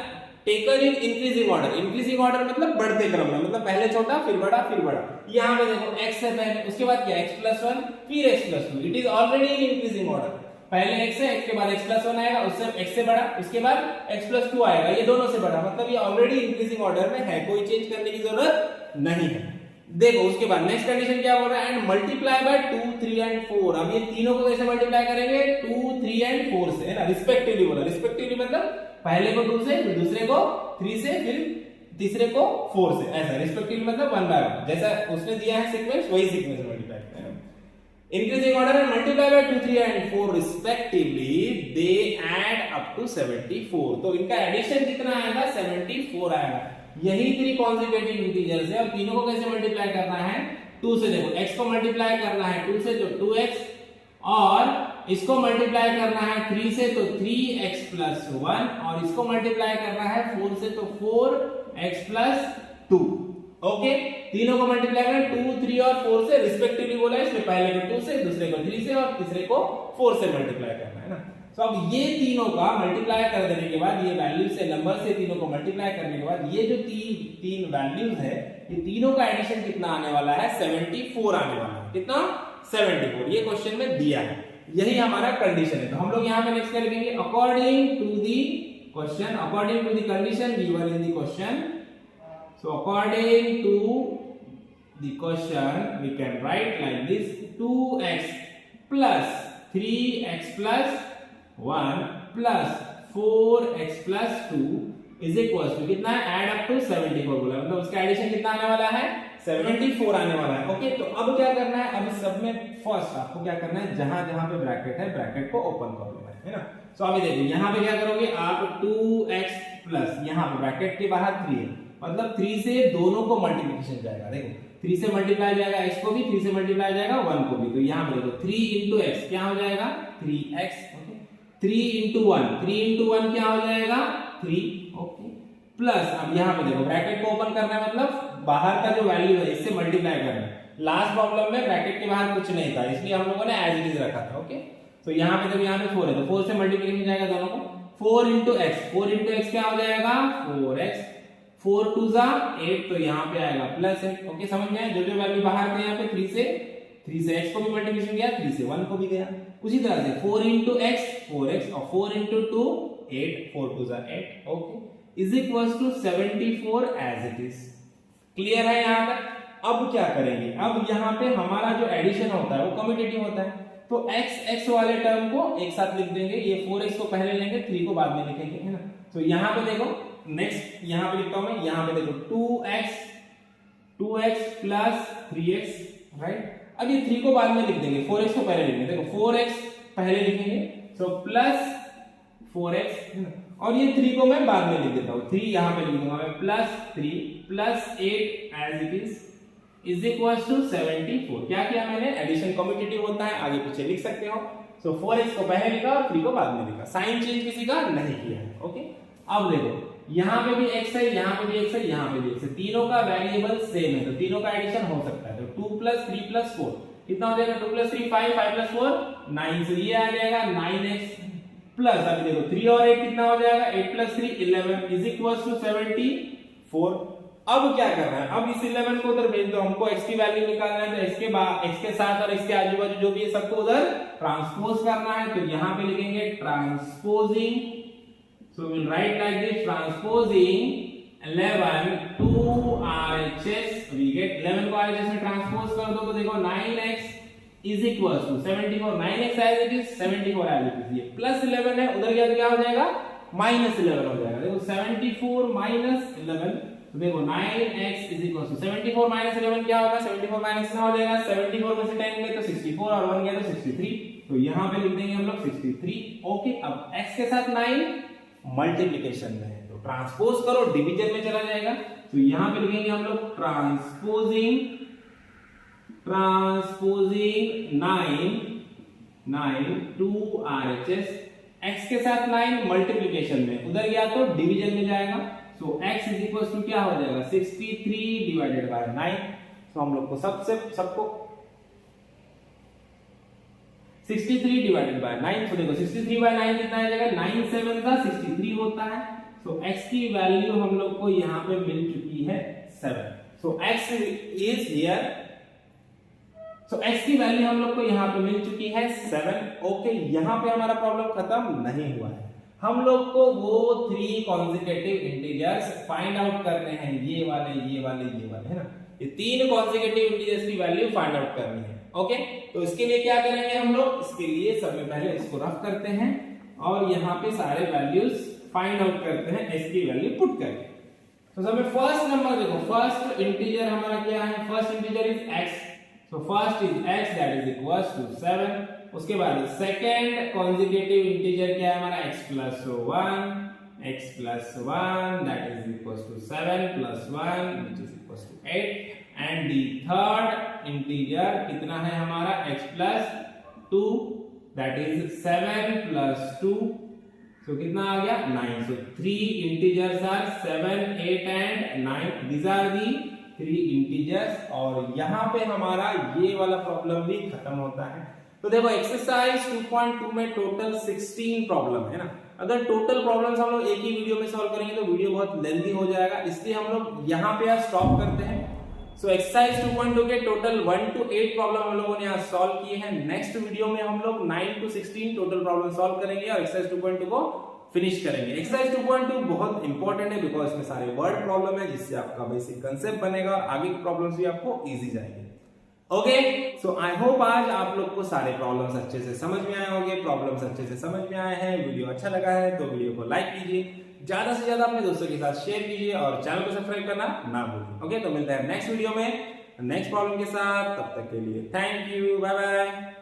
taken in increasing order. Increasing order मतलब बढ़ते क्रम में, मतलब पहले छोटा फिर बड़ा फिर बड़ा। यहां पे देखो x है पहले, उसके बाद क्या, x प्लस 1 फिर x plus 2, it is already in increasing order. पहले x है, x के बाद x प्लस 1 आएगा, उससे x से बड़ा, उसके बाद x प्लस 2 आएगा, ये दोनों से बड़ा, मतलब ये ऑलरेडी इंक्रीजिंग ऑर्डर में है, कोई चेंज करने की जरूरत नहीं है। देखो उसके बाद नेक्स्ट कंडीशन क्या बोल रहा है, एंड मल्टीप्लाई बाय 2, 3 एंड 4। अब ये तीनों को कैसे मल्टीप्लाई करेंगे, 2, 3 एंड 4 से, है ना, रिस्पेक्टिवली बोला। रिस्पेक्टिवली मतलब पहले को 2 से, फिर दूसरे को 3 से, फिर तीसरे को 4 से, ऐसा। रिस्पेक्टिवली मतलब 1 बाय 1, जैसा उसने दिया है सीक्वेंस वही सीक्वेंस में मल्टीप्लाई करना है। Increasing order and multiply by 2, 3 and 4 respectively, they add up to 74। तो इनका एडिशन कितना आएगा, 74 आएगा। यही 3 कॉन्सेक्यूटिव इंटीजर्स है और तीनों को कैसे मल्टीप्लाई करना है, 2 से। देखो x को मल्टीप्लाई करना है 2 से तो 2x, और इसको मल्टीप्लाई करना है 3 से तो 3x प्लस 1, और इसको मल्टीप्लाई करना है 4 से तो 4x प्लस 2। ओके, तीनों को मल्टीप्लाई करना 2, 3 और 4 से रिस्पेक्टिवली बोला है, इसमें पहले को 2 से, दूसरे को 3 से और तीसरे को 4 से मल्टीप्लाई करना है ना। तो अब ये तीनों का मल्टीप्लाई कर देने के बाद, ये वैल्यू से, नंबर से तीनों को मल्टीप्लाई करने के बाद, ये जो तीन वैल्यूज है, ये तीनों का एडिशन कितना आने वाला है, 74 आने वाला है। कितना, 74, ये क्वेश्चन में दिया है, यही हमारा कंडीशन है। तो हम लोग यहाँ पे नेक्स्ट करेंगे, according to the question, according to the condition given in the question, so according to the question we can write like this, 2x plus 3x plus 1 plus 4x plus 2 is equals to कितना है, add up to 74 बोला, मतलब उसका addition कितना आने वाला है, 74 आने वाला है। ओके, तो अब क्या करना है, अब इस सब में फर्स्ट आपको क्या करना है, जहां जहां पे ब्रैकेट है, ब्रैकेट को ओपन कर लेना है ना। सो अभी देखो यहाँ पे क्या करोगे आप, 2x प्लस, यहाँ पे ब्रैकेट के बाहर 3 है, मतलब 3 से दोनों को मल्टीप्लिकेशन जाएगा। देखो 3 से मल्टीप्लाई जाएगा x को भी, 3 से मल्टीप्लाई जाएगा 1 को भी। तो यहाँ पे देखो 3 into x क्या हो जाएगा, 3x। ओके, 3 into 1, 3 into 1 क्या हो जाएगा, 3। ओके, प्लस अब यहाँ पे देखो ब्रैकेट को ओपन करना है, मतलब बाहर का जो वैल्यू है इससे मल्टीप्लाई करना है। लास्ट प्रॉब्लम में ब्रैकेट के बाहर कुछ नहीं था, इसलिए हम लोगों ने एज इट इज रखा था। ओके, तो यहाँ पे देखो यहाँ पे 4 है, तो 4 से मल्टीप्लिकेशन जाएगा दोनों को। 4 into x, 4 into x क्या हो जाएगा, 4x। 4 2 जा 8, तो यहाँ पे आएगा प्लस 8। ओके, समझ में आया, जो जो वैल्यू बाहर थे यहाँ पे 3 से x को भी मल्टीप्लिकेशन गया, 3 से 1 को भी गया। उसी तरह से 4 into x 4x और 4 into 2 8, 4 2 जा 8। Okay, is equals to 74 as it is. Clear है यहाँ तक? अब क्या करेंगे, अब यहाँ पे हमारा जो एडिशन होता है वो कम्यूटेटिव होता है, तो x वाले टर्म को एक साथ लिख देंगे, ये 4x को पहले लेंगे, 3 को बाद में लिखेंगे, है ना। तो यहाँ पे देखो नेक्स्ट, यहाँ पे लिखता हूं मैं, यहाँ पे देखो 2x प्लस 3x, राइट। अब ये 3 को बाद में लिख देंगे, 4x को पहले लिखेंगे। देखो 4x पहले लिखेंगे, सो प्लस 4x, और ये 3 को मैं बाद में लिख देता हूं, 3 यहाँ पे लिख दूंगा मैं, plus 3 plus 8 as it is equals to 74। क्या किया मैंने, एडिशन कम्यूटेटिव होता है, आगे पीछे लिख सकते हो। सो 4x को पहले लिखा और 3 को बाद में लिखा, साइन चेंज किसी का नहीं किया है। ओके, अब देखो यहाँ पे भी x है, यहाँ पे भी x है, यहाँ पे भी x है, तीनों का वेरिएबल सेम है, तो तीनों का एडिशन हो सकता है। तो 2 प्लस 3 प्लस 4 कितना हो जाएगा, 2 प्लस 3 5, 5 प्लस 4 9, से ये आ जाएगा 9x प्लस, अभी देखो 3 और 8 कितना हो जाएगा, 8 प्लस 3 11 इज इक्वल्स टू 74। अब क्या करना है, अब इस 11 को उधर भेज दो, हमको x की वैल्यू निकालना है, तो x के साथ और x के आजू बाजू जो भी है सबको उधर ट्रांसपोज करना है। तो यहाँ पे लिखेंगे transposing, so will write like this, transposing 11 to RHS, we get 11 को RHS में ट्रांसपोज कर दो, तो देखो 9x is equals to 74, 9x as it is, 74 as it is, ये प्लस 11 है, उधर गया तो क्या हो जाएगा, माइनस 11 हो जाएगा। देखो 74 माइनस 11, तो देखो 9x is equals to 74 minus 11 क्या होगा, 74 माइनस कितना हो जाएगा, 74 में से 10 गए तो 64 और 1 गया तो 63, तो यहाँ पे लिख देंगे हम लोग 63। ओके, अब x के साथ 9 मल्टीप्लिकेशन में है, तो ट्रांसपोज करो, डिवीजन में चला जाएगा, तो यहाँ पे लिखेंगे हम लोग ट्रांसपोजिंग 9 to RHS, x के साथ 9 मल्टीप्लिकेशन में, उधर गया तो डिवीजन में जाएगा, so x is equal to क्या हो जाएगा, 63 डिवाइडेड बाय 9। तो हम लोग को सबको 63 डिवाइडेड बाय 9, तो देखो 63 बाय 9 कितना आ जाएगा, 9 7 का 63 होता है। सो x की वैल्यू हम लोग को यहाँ पे मिल चुकी है 7, सो x is here, so x की वैल्यू हम लोग को यहाँ पे मिल चुकी है 7। ओके, यहाँ पे हमारा प्रॉब्लम खत्म नहीं हुआ है, हम लोग को वो 3 कॉन्जिक्यूटिव इंटीजर्स फाइंड आउट करने हैं, ये वाले है ना, ये 3 कॉन्जिक्यूटिव इंटीजर्स की वैल्यू फाइंड आउट करनी है। ओके, तो इसके लिए क्या करेंगे हम लोग, इसके लिए सबसे पहले इसको रफ करते हैं और यहाँ पे सारे वैल्यूज फाइंड आउट करते हैं, x की वैल्यू पुट करके। तो सबसे फर्स्ट नंबर देखो, फर्स्ट इंटीजर हमारा क्या है, first integer is x, so first is x that is equals to 7। उसके बाद सेकंड कॉन्जिक्यूटिव इंटीजर क्या है हमारा, x plus 1 that is equals to 7 plus 1 which is equals to 8, and the third integer कितना है हमारा, x plus 2 that is 7 plus 2, so कितना आ गया 9। so 3 integers are 7, 8 and 9, these are the 3 integers, और यहाँ पे हमारा ये वाला प्रॉब्लम भी खत्म होता है। तो देखो एक्सरसाइज 2.2 में टोटल 16 प्रॉब्लम है ना, अगर टोटल प्रॉब्लम्स हम लोग एक ही वीडियो में सॉल्व करेंगे तो वीडियो बहुत लेंथी हो जाएगा, इसलिए हम लोग यहाँ पे आज स्टॉप करते हैं। सो एक्सरसाइज 2.2 के टोटल 1 to 8 प्रॉब्लम हम लोगों ने यहाँ सॉल्व किए हैं। नेक्स्ट वीडियो में हम लोग 9 to 16 टोटल प्रॉब्लम सॉल्व करेंगे और एक्सरसाइज 2.2 को फिनिश करेंगे। एक्सरसाइज 2.2 बहुत इंपॉर्टेंट है बिकॉज इसमें सारे वर्ड प्रॉब्लम है, जिससे आपका बेसिक कंसेप्ट बनेगा और आगे की प्रॉब्लम्स भी आपको इजी जाएंगे। ओके, सो आई होप आज आप लोग को सारे प्रॉब्लम्स अच्छे से समझ में आए होंगे, प्रॉब्लम्स अच्छे से समझ में आए हैं। वीडियो अच्छा लगा है तो वीडियो को लाइक कीजिए, ज्यादा से ज्यादा अपने दोस्तों के साथ शेयर कीजिए और चैनल को सब्सक्राइब करना ना भूलिए। ओके, तो मिलते हैं नेक्स्ट वीडियो में नेक्स्ट प्रॉब्लम के साथ, तब तक के लिए थैंक यू, बाय बाय।